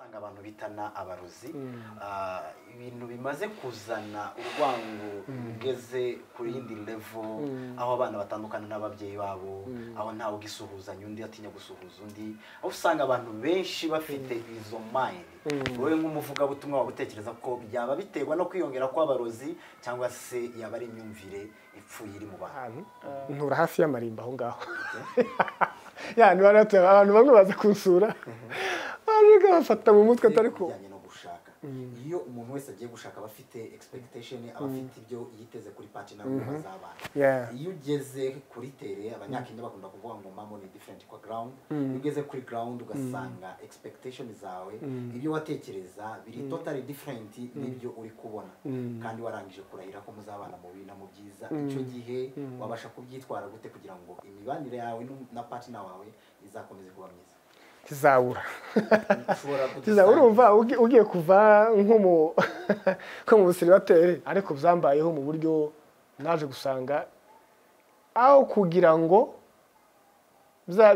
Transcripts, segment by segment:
usanga abantu bitana abarozi ibintu bimaze kuzana urwango rugeze kuri yindi level aho abana batandukana n'ababyeyi babo aho ntawe ugisuhuzanya undi atinya gusuhuza undi aho usanga abantu benshi bafite izo mind wowe nk'umuvuga butumwa wagutekereza ko byaba biterwa no kwiyongera kw'abarozi cyangwa se yaba ari imyumvire ipfuye iri mu bantu ntura hafi y'amarimba aho ngaho yani abantu bamwe baza kunsura ariko bafata mu mutwe atari ko iyo umuntu wese agiye gushaka abafite expectation abafite ibyo yiteze kuri partner bazabana iyo ugeze kuri tere abanyakenya bakunda kuvuga ngo mamo ni different kwa ground iyo ugeze kuri ground ugasanga expectation zawe ibyo watekereza biri totally different n'ibyo uri kubona kandi warangije kurahira ko muzabana mu bina mu byiza icyo gihe wabasha kubyitwara gute kugira ngo imibanire yawe na partner wawe izakomeze kuba myiza kizabura urumva ugiye kuva nko mu busiribateri ariko byambayeho mu buryo naje gusanga aho kugira ngo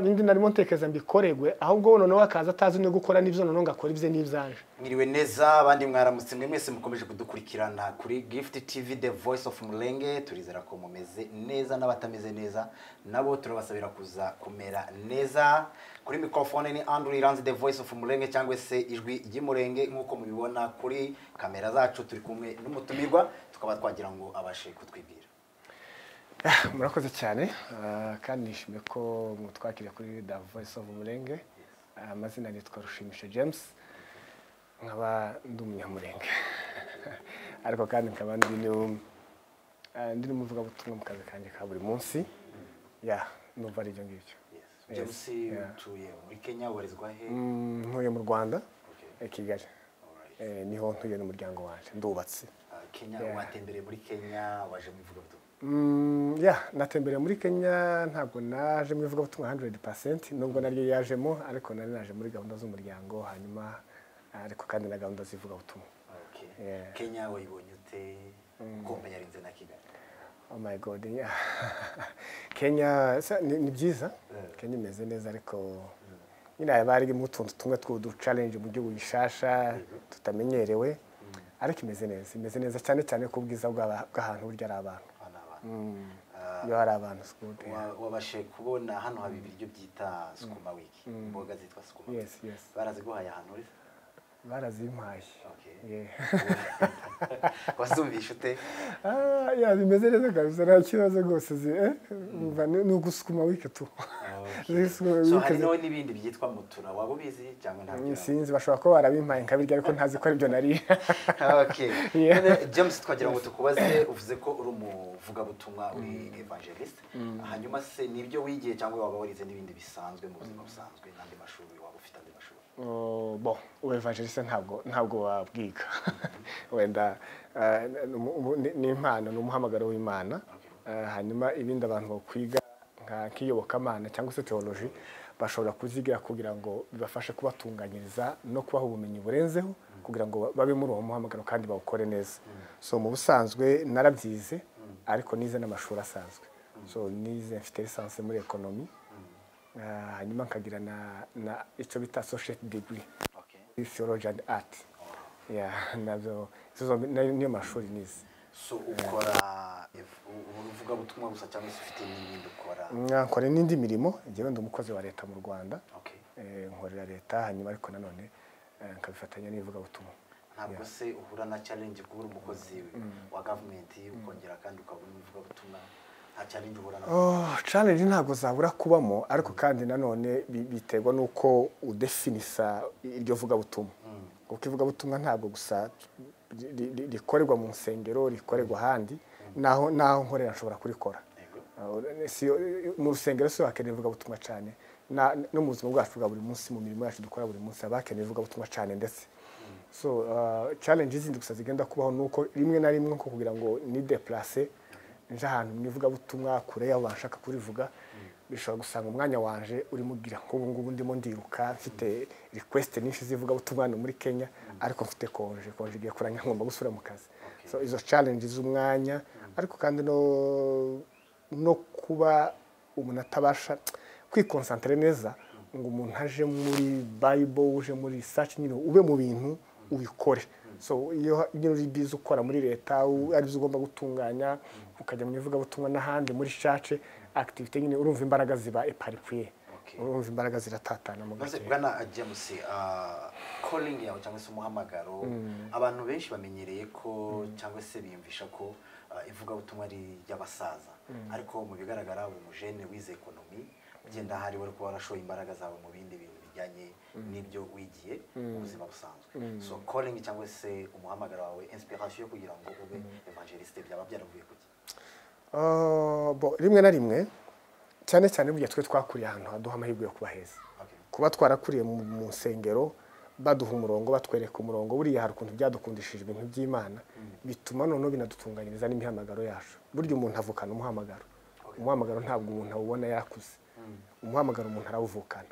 bindi narimo ntekereza mbikoregwe ahubwo noneho akaza atazi no gukora n'ibyo noneho ngakora ibye n'ibyanje mwiriwe neza abandi mwaramutse mwese mukomeje kudukurikirana kuri Gift TV The Voice of Mulenge turizera ko mumeze neza n'abatameze neza nabo turabasabira kuza kumera neza kuri microphone ni Andrew Iranzi The Voice of Mulenge cyangwa se ijwi ry'Imurenge nkuko mubibona kuri kamera zacu turi kumwe n'umutumirwa tukaba twagira ngo abashe kutwibwira murakoze cyane kandi nishimiye ko mutwakiriye kuri The Voice of Mulenge amazina nitwa Rushimisha James nkaba ndi umunyamurenge ariko kandi nkaba ndi umuvuga butumwa mu kazi kanjye ka buri munsi numva ari ibyo ngibyo James utuye muri Kenya warizwa he ntuye mu Rwanda Kigali niho ntuye n'umuryango wanje ndubatse Kenya watembereye muri Kenya waje mu ivuga butumwa natembereye muri Kenya ntabwo naje mu ivuga butumwa 100% nubwo naryo yajemo ariko nari naje muri gahunda z'umuryango hanyuma ariko kandi na gahunda zivuga butumwa Kenya wayibonye ute kombe yarinze na Kigali oh my god Kenya ni byiza Kenya imeze neza ariko nyine bari mu tuntu tumwe tw'udu challenge mu gihugu gishasha tutamenyerewe ariko imeze neza cyane cyane ku bwiza bw'ahantu burya ari abantu yo hari abantu wabashe kubona hano haba ibiryo byita sukuma wiki imboga zitwa sukuma baraziguhaye ahantu uri barazimpaye wasumvisha ute bimeze neza kabisa nta kibazo rwose ni ugusukuma wiki tu so hariho n'ibindi byitwa mutura waba ubizi cyangwa ntabyo sinzi bashobora kuba barabimpaye nkabirya ariko ntazi ko aribyo nari James twagira ngo tukubaze uvuze ko uri umuvugabutumwa uri evangelist hanyuma se nibyo wigiye cyangwa waba warize n'ibindi bisanzwe mu buzima busanzwe n'andi mashuri waba ufite andi mashuri evangelist ntabwo wabwiga wenda ni impano n'umuhamagaro w'Imana hanyuma ibindi abantu bakwiga nk'iyobokamana cyangwa se theology bashobora kuzigira kugira ngo bibafashe kubatunganyiriza no kubaha ubumenyi burenzeho kugira ngo babe muri uwo muhamagaro kandi bawukore neza so mu busanzwe narabyize ariko nize n'amashuri asanzwe so nize mfite licence muri economy hanyuma nkagira na icyo bita associate degree theology and art nabyo niyo mashuri nize so ukora uvuga butumwa gusa cyangwa se ufite n'ibindi ukora nkora n'indi mirimo njyewe ndi umukozi wa leta mu Rwanda nkorera leta hanyuma ariko nanone nkabifatanya n'ivuga butumwa ntabwo se uhura na challenge kuba umukozi wa government ukongera kandi ukabona ivuga butumwa nta challenge uhura na challenge ntabwo zabura kubamo ariko kandi nanone biterwa nuko udefinisa iryo vuga butumwa kuko ivuga butumwa ntabwo gusa rikorerwa mu nsengero rikorerwa handi naho nkorera nshobora kurikora mu rusengero se bakeneye ivuga butumwa cyane no mu buzima bwacu bwa buri munsi mu mirimo yacu dukora buri munsi abakeneye ivuga butumwa cyane ndetse so challenge zindi gusa zigenda kubaho nuko rimwe na rimwe nko kugira ngo ni déplacer nje ahantu mwivuga butumwa kure y'aho bashaka kurivuga bishobora gusanga umwanya wanje uri mugira ko ubu ngubu ndimo ndiruka mfite request nyinshi zivuga butumwa muri Kenya ariko mfite konje igiye kuranya ngomba gusura mu kazi so izo challenges z'umwanya ariko kandi no kuba umuntu atabasha kwikonsantere neza ngo umuntu aje muri bible uje muri research nyine ube mu bintu ubikore. So iyo uri bize ukora muri leta ari byo ugomba gutunganya ukajya mu ivugabutumwa n'ahandi muri church activity nyine urumva imbaraga ziba eparipuye, urumva imbaraga ziratatana mu gace. Bwana James, calling yawe cyangwa se umuhamagaro abantu benshi bamenyereye ko cyangwa se biyumvisha ko ivugabutumwa ari y'abasaza, ariko mu bigaragara umujene wize ekonomi ugenda hari wari kuba warashoye imbaraga zawe mu bindi bintu bijyanye n'ibyo wigiye mu buzima busanzwe. So calling cyangwa se umuhamagaro wawe, inspiration yo kugira ngo ube evangeliste byaba byaravuye kuki? Rimwe na rimwe cyane cyane burya twe twakuriye ahantu haduha amahirwe yo kuba heza, kuba twarakuriye mu nsengero baduha umurongo batwereka umurongo, buriya hari ukuntu byadukundishije ibintu by'Imana bituma noneho binadutunganyiriza n'imihamagaro yacu. Burya umuntu avukana umuhamagaro, umuhamagaro ntabwo umuntu awubona yarakuze, umuhamagaro umuntu arawuvukana.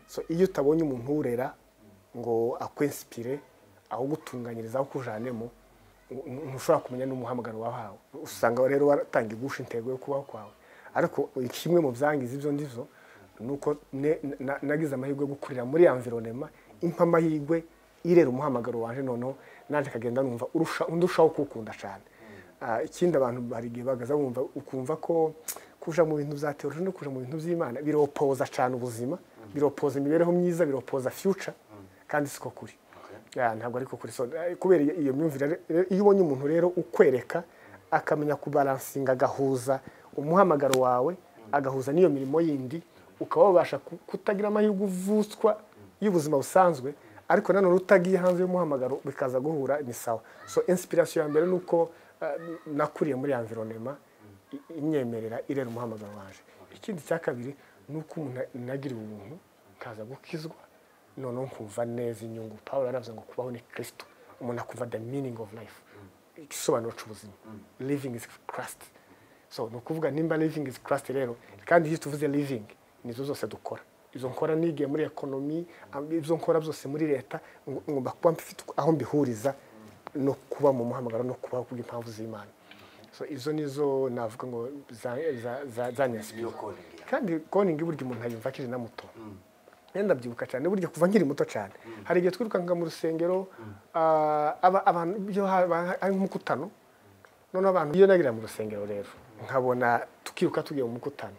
So iyo utabonye umuntu urera ngo akwinspire aho gutunganyiriza aho kujanemo, ntushobora kumenya n'umuhamagaro wahawe. Usanga rero watanga igusha intego yo kubaho kwawe. Ariko kimwe mu byangiza ibyo ndizo nuko nagize amahirwe yo gukurira muri environnement impa amahirwe irera umuhamagaro wanje, noneho naje kagenda numva undushaho kukunda cyane. Ikindi abantu bari gihe bagaza bumva ukumva ko kuja mu bintu bya theology no kuja mu bintu by'Imana biropoza cyane ubuzima, biropoza imibereho myiza, biropoza future, kandi siko kuri. Ntabwo ariko kuri. So kubera iyo myumvire, iyo ubonye umuntu rero ukwereka akamenya kubalansinga, agahuza umuhamagaro wawe agahuza n'iyo mirimo yindi, ukaba wabasha kutagira amahirwe uvutswa y'ubuzima busanzwe, ariko nanone utagiye hanze y'umuhamagaro bikaza guhura ni sawa. So inspiration ya mbere nuko nakuriye muri environnement imyemerera irera umuhamagaro wanje. Ikindi cya kabiri nuko umuntu nagiriwe ubuntu kaza gukizwa, noneho nkumva neza inyungu. Paul yaravuze ngo kubaho ni Kristo, umuntu akumva the meaning of life, igisobanuro cy'ubuzima. Living is Christ. So nukuvuga nimba living is Christ rero, kandi iyo tuvuze living nizo zose dukora. Izo nkora nigiye muri ekonomi, izo nkora byose muri leta, ngomba kuba mfite aho mbihuriza no kuba mu muhamagaro no kuba ku impamvu z'Imana. So izo nizo navuga ngo zanyasipira. Kandi calling burya umuntu ayumva akiri na muto. Yenda byibuka cyane burya kuva nkiri muto cyane. Hari igihe twirukanga mu rusengero abantu byo ari nk'umukutano, none abantu iyo nagira mu rusengero rero nkabona tukiruka tugiye mu mukutano,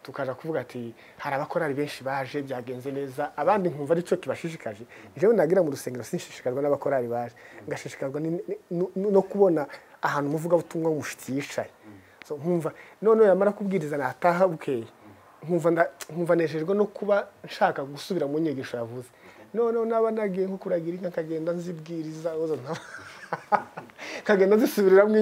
tukaja kuvuga ati hari abakorari benshi baje byagenze neza, abandi nkumva ari cyo kibashishikaje. Jewe nagira mu rusengero sinshishikazwa n'abakorari baje, ngashishikazwa no kubona ahantu muvuga butumwa umushitsi yicaye. So nkumva none yamara kubwiriza nataha bukeye, nkumva nejejwe no kuba nshaka gusubira mu nyigisho yavuze. None naba nagiye nko kuragira inka kagenda nzibwiriza ozo kagenda zisubirira mu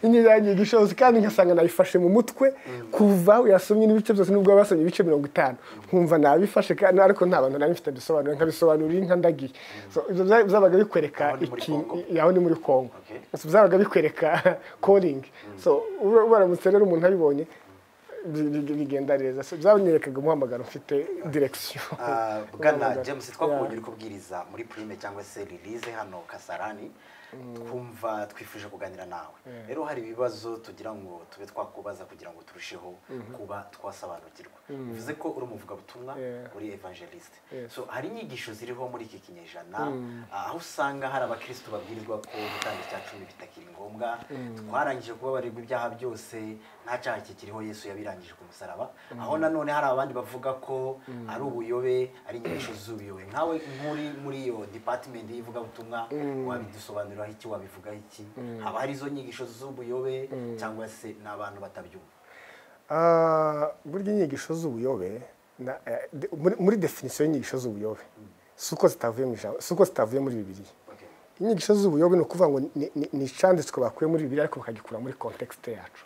inyigisho kandi nkasanga nayifashe mu mutwe kuva yasomye n'ibice byose nubwo basomye ibice 50, nkumva nabifashe kandi ariko nta bantu nari mfite bisobanuro nkabisobanurira inka ndagiye. So ibyo zabaga bikwereka iki yaho ni muri Kongo. So zabaga bikwereka calling. So ubaramutse rero umuntu abibonye bigenda neza. So byanyerekaga umuhamagaro mfite direction. Bwana James, twakubonye uri kubwiriza muri prime cyangwa se release hano Kasarani, twumva twifuje kuganira nawe. Rero hari ibibazo tugira ngo tube twakubaza kugira ngo turusheho kuba twasobanukirwa. Bivuze ko uri umuvuga butumwa, uri evangelist. So hari inyigisho ziriho muri iki kinyejana aho usanga hari abakristo babwirizwa ko gutanga icya 10 bitakiri ngombwa, twarangije kuba barirwa ibyaha byose, nta cyaha kikiriho Yesu yabirangije ku musaraba. Aho nanone hari abandi bavuga ko ari ubuyobe, ari inyigisho z'ubuyobe. Nkawe muri iyo department yivuga butumwa wabidusobanurira iki, wabivuga iki? Haba hari izo nyigisho z'ubuyobe cyangwa se n'abantu batabyumva? Burya inyigisho z'ubuyobe muri definition y'inyigisho z'ubuyobe suko zitavuye mu ijambo, suko zitavuye muri Bibiliya. Inyigisho z'ubuyobe no kuvuga ngo ni icanditswe bakuye muri Bibiliya ariko bakagikura muri context yacu.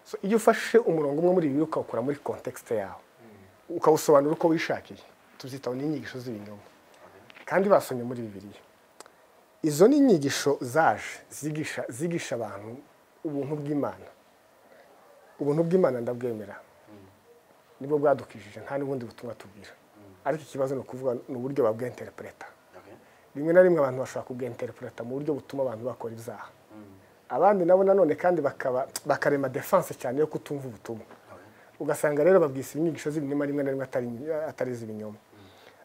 So iyo ufashe umurongo umwe muri Bibiliya ukawukura muri context yawo ukawusobanura uko wishakiye, tuzitaho n'inyigisho z'ibinyoma kandi basomye muri Bibiliya. Izo ni inyigisho zaje zigisha abantu ubuntu bw'Imana. Ubuntu bw'Imana ndabwemera, nibwo bwadukijije, nta n'ubundi butumwa tubwira. Ariko ikibazo no kuvuga n'uburyo babwinterpreta. Rimwe na rimwe abantu bashaka kubwinterpreta mu buryo butuma abantu bakora ibyaha. Abandi nabo nanone kandi bakarema defense cyane yo kutumva ubutumwa. ugasanga rero babwise inyigisho z'ibinyoma rimwe na rimwe atari iz'ibinyoma.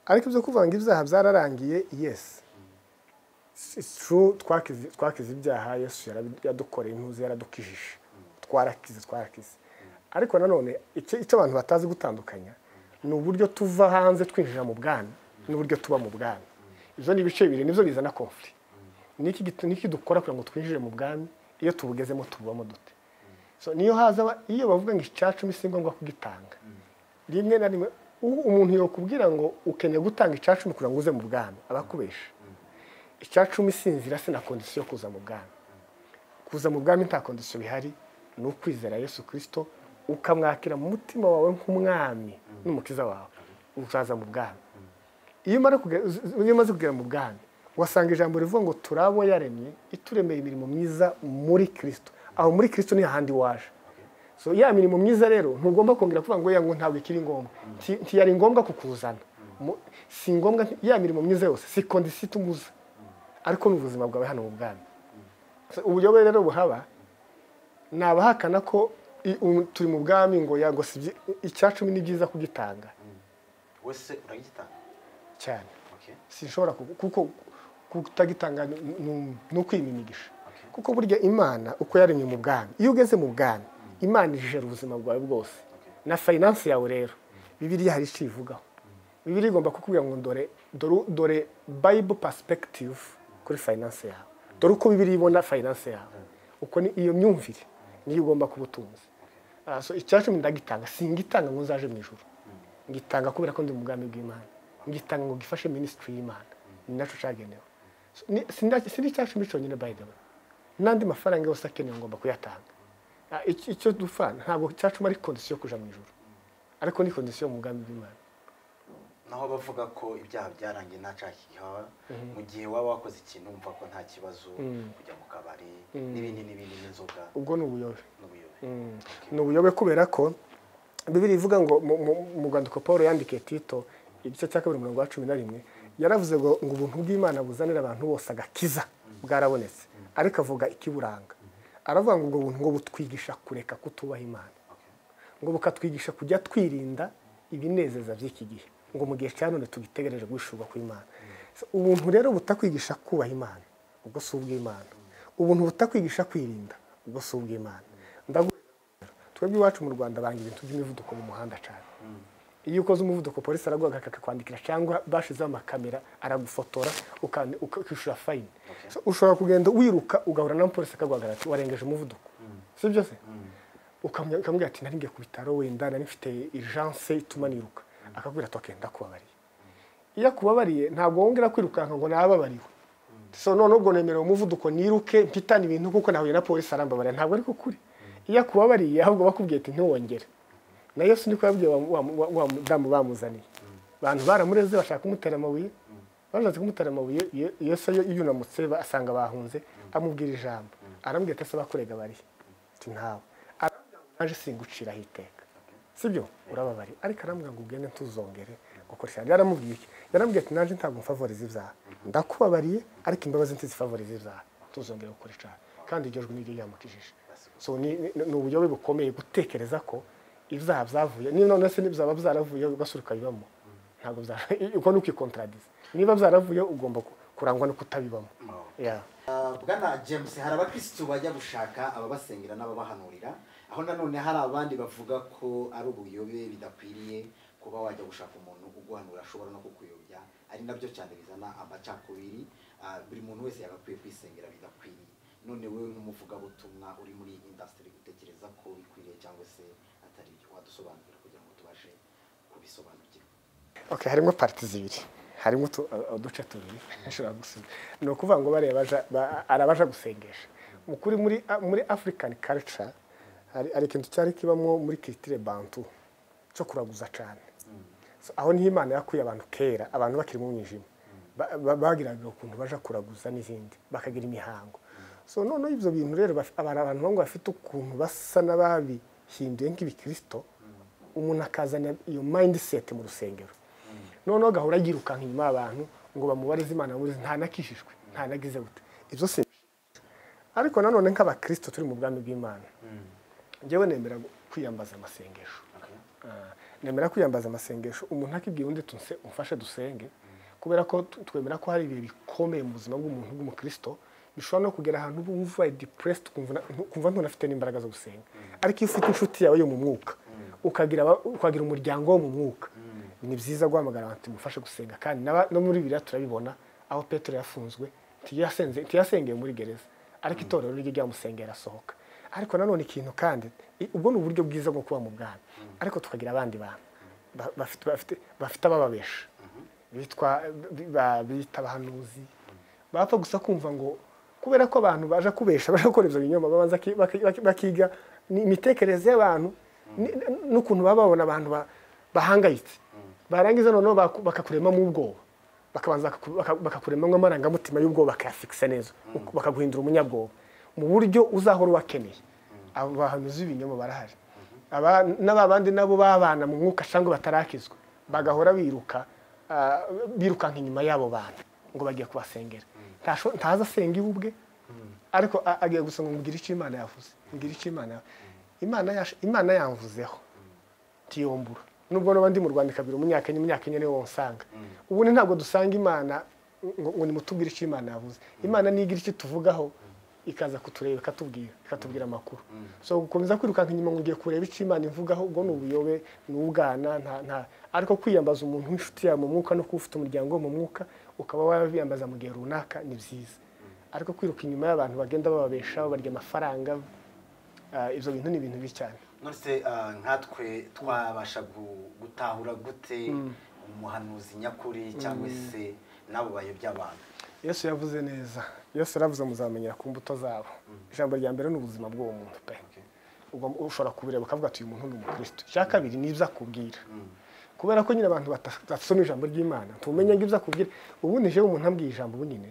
Ariko ibyo kuvuga ngo ibyaha byararangiye, yes it's true, twakize ibyaha, Yesu yadukoreye intuzi, yaradukijije, twarakize. Ariko nanone icyo abantu batazi gutandukanya ni uburyo tuva hanze twinjira mu bwami n'uburyo tuba mu bwami. Ibyo ni ibice bibiri, nibyo bizana conflict. Niki dukora kugira ngo twinjire mu bwami, iyo tubugezemo tubamo dute? So niyo haza iyo bavuga ngo icacumi si ngombwa kugitanga, rimwe na rimwe umuntu yokubwira ngo ukeneye gutanga icacumi kugira ngo uze mu bwami, abakubesha. Icacumi sinzira se na condition yo kuza mu bwami. Kuza mu bwami nta condition bihari, ni ukwizera Yesu Kristo, ukamwakira mu mutima wawe nk'umwami n'umukiza wawe, uzaza mu bwami. Iyo umaze kugera mu bwami, wasanga ijambo rivuga ngo turabo yaremye, ituremeye imirimo myiza muri Kristo. Aho muri Kristo ni handi waje. So ya mirimo myiza rero ntugomba kongera kuvuga ngo yango ntabwo ikiri ngombwa. Ntiyari ngombwa kukuzana. Si ngombwa ya mirimo myiza yose, si condition tumuza. Ariko n'ubuzima bwawe hano mu bwami. Uburyo rero buhaba nabahakana ko turi mu bwami ngo yago si icacumi ni byiza kugitanga. Wese uragitanga cyane. Sinshobora kuko kutagitanga no kwimimigisha. Kuko burya Imana uko yaremye mu bwami, iyo ugeze mu bwami Imana ijera ubuzima bwawe bwose na finance yawe. Rero Bibiliya hari icyo ivugaho. Bibiliya igomba kukubwira ngo dore Bible perspective kuri finance yawe, dore uko Bibiliya ibona finance yawe, uko ni iyo myumvire niyo ugomba kubutunza. So icyacu ndagitanga, singitanga ngo nzaje mu ijuru, ngitanga kubera ko ndi mu bwami bw'Imana, ngitanga ngo gifashe ministry y'Imana, ni naco cyagenewe. Sindi cyacu cyonyine by the way, nandi mafaranga yose akeneye ngomba kuyatanga. Icyo dufana ntabwo cyacu ari condition yo kuja mu ijuru, ariko ni condition mu bwami bw'Imana. Naho bavuga ko ibyaha byarangiye ntacakiha, mu gihe waba wakoze ikintu umva ko nta kibazo, kujya mu kabari n'ibindi n'inzoga, ubwo ni ubuyobe. Ni ubuyobe kubera ko Bibiliya ivuga ngo mu rwandiko Paulo yandikiye Tito igice cya 2:11 yaravuze ngo ubuntu bw'Imana buzanira abantu bose agakiza bwarabonetse, ariko avuga ikiburanga. Aravuga ngo ubwo buntu ngo butwigisha kureka kutubaha Imana, ngo bukatwigisha kujya twirinda ibinezeza by'iki gihe, ngo mu gihe cyane tugitegereje gushurwa kw'Imana. Ubuntu rero butakwigisha kubaha Imana, ubwo si ubw'Imana. Ubuntu butakwigisha kwirinda, ubwo si ubw'Imana. Twebwe iwacu mu Rwanda banga ibintu by'imivuduko mu muhanda cyane. Iyo ukoze umuvuduko polisi araguha akakwandikira cyangwa bashizeho amakamera aragufotora ukishura fine. Ushobora kugenda wiruka ugahura na polisi akaguhagarara ati warengeje umuvuduko, sibyo se? Ukamubwira ati nari ngiye ku bitaro wenda nari mfite urgence ituma niruka, akakubwira ati okay ndakubabariye. Iyo akubabariye ntabwo wongera kwirukanka ngo nababariwe. So none ubwo nemera umuvuduko niruke mpitana ibintu kuko nahuye na polisi arambabarira, ntabwo ariko kuri. Iyo akubabariye ahubwo bakubwiye ati ntiwongere. Na Yesu niko yabwiye wa mudamu bamuzaniye. Abantu baramureze bashaka kumutera amabuye, baje kumutera amabuye. Yesu yunamutse asanga bahunze, amubwira ijambo. Arambwira ati asaba kurega bari. Ati ntawe. Naje singucira hiteka. Sibyo? Urababari. Ariko arambwira ngo ugende ntuzongere gukoresha. Yaramubwiye iki? Yarambwiye ati naje ntabwo mfavoriza ibyaha. Ndakubabariye ariko imbabazi ntizifavoriza ibyaha. Tuzongere gukoresha. Kandi iryo jwi niryo yamukijije. So ni ubuyobe bukomeye gutekereza ko ibyaha byavuye, niba none se nibzaba byaravuye ugasuruka bibamo, ntabwo uko nuko contradice. Niba byaravuye ugomba kurangwa no kutabibamo. Bwana James, hari abakristo bajya gushaka ababasengera n'ababahanurira, aho nanone hari abandi bavuga ko ari ubuyobe bidakwiriye kuba wajya gushaka umuntu uguhanura ashobora no kukuyobya, ari nabyo cyane bizana amacakubiri. Buri muntu wese yagakwiye kwisengera bidakwiriye. None wewe nk'umuvugabutumwa uri muri industry gutekereza ko bikwiriye cyangwa se atari wadusobanurira kugira ngo tubashe kubisobanukirwa? Okay, harimo parti zibiri, harimo uduce tubiri ashobora gusubiza. Ni ukuvuga ngo arabaje gusengesha mukuri muri African culture. Hari ikintu cyari kibamo muri culture bantu cyo kuraguza cyane. Aho ni Imana yakuye abantu kera, abantu bakiri mu mwijima bagiraga ukuntu baje kuraguza n'izindi bakagira imihango. So none ibyo bintu rero abantu ngo bafite ukuntu basa n'ababihinduye nk'ibikristo, umuntu akazana iyo mindset mu rusengero. None agahora agirukanka inyuma abantu ngo bamubarize Imana muri nta nakishishwe, nta nagize gute. Ibyo se ariko nanone nk'abakristo turi mu bwami bw'Imana, njyewe nemera kwiyambaza amasengesho. nemera kwiyambaza amasengesho umuntu akibwira undi umfashe dusenge kubera ko twemera ko hari ibihe bikomeye mu buzima bw'umuntu bw'umukristo bishobora no kugera ahantu wumva depressed kumva ntunafite n'imbaraga zo gusenga ariko iyo ufite inshuti yawe yo mu mwuka ukagira umuryango wo mu mwuka ni byiza guhamagara abantu mufashe gusenga kandi no muri Bibiliya turabibona aho Petero yafunzwe ntiyasengeye muri gereza ariko itorero ryo ryamusengera asohoka ariko nanone ikintu kandi ubwo ni uburyo bwiza bwo kuba mu bwana ariko tukagira abandi bantu bafite abababesha bita abahanuzi bapfa gusa kumva ngo kubera ko abantu baje kubesha baje gukora ibyo binyoma babanza bakiga imitekerereze y'abantu n'ukuntu baba babona abantu bahangayitse barangiza noneho bakakuremamo ubwoba bakabanza bakakuremamo amarangamutima y'ubwoba bakayafikisa neza bakaguhindura umunyabwoba mu buryo uzahora ubakeneye abo bahanuzi b'ibinyoma barahari n'abandi nabo babana mu mwuka cyangwa batarakizwa bagahora birukanka inyuma y'abo bantu ngo bagiye kubasengera ntaza asenga iwe ubwe ariko agiye gusa ngo mbwira icyo Imana yavuze mbwira icyo Imana yamvuzeho tiyombura nubwo n'abandi mu Rwanda kabiri umunyakenya niwe wonsanga ubundi ntabwo dusanga Imana ngo nimutubwire icyo Imana yavuze Imana nigira icyo tuvugaho ikaza kutureba ikatubwira amakuru so gukomeza kwirukanka inyuma ngo ugiye kureba icyo Imana ivugaho ubwo n'ubuyobe n'ubwana nta ariko kwiyambaza umuntu w'inshuti yawe mu mwuka no kufite umuryango mu mwuka ukaba wabiyambaza mu gihe runaka ni byiza ariko kwiruka inyuma y'abantu bagenda bababeshaho barya amafaranga ibyo bintu ni ibintu bibi cyane nose nkatwe twabasha gutahura gute umuhanuzi nyakuri cyangwa se nabo bayobya abantu Yesu yavuze neza Yesu yaravuze muzamenyera ku mbuto zabo ijambo rya mbere n'ubuzima bw'uwo muntu pe ubwo ushobora kubireba ukavuga ati uyu muntu ni umukristo cya kabiri ni ibyo akubwira kubera ko nyine abantu batasoma ijambo ry'Imana tumenye ngo ibyo akubwira ubundi je umuntu ambwiye ijambo bunyine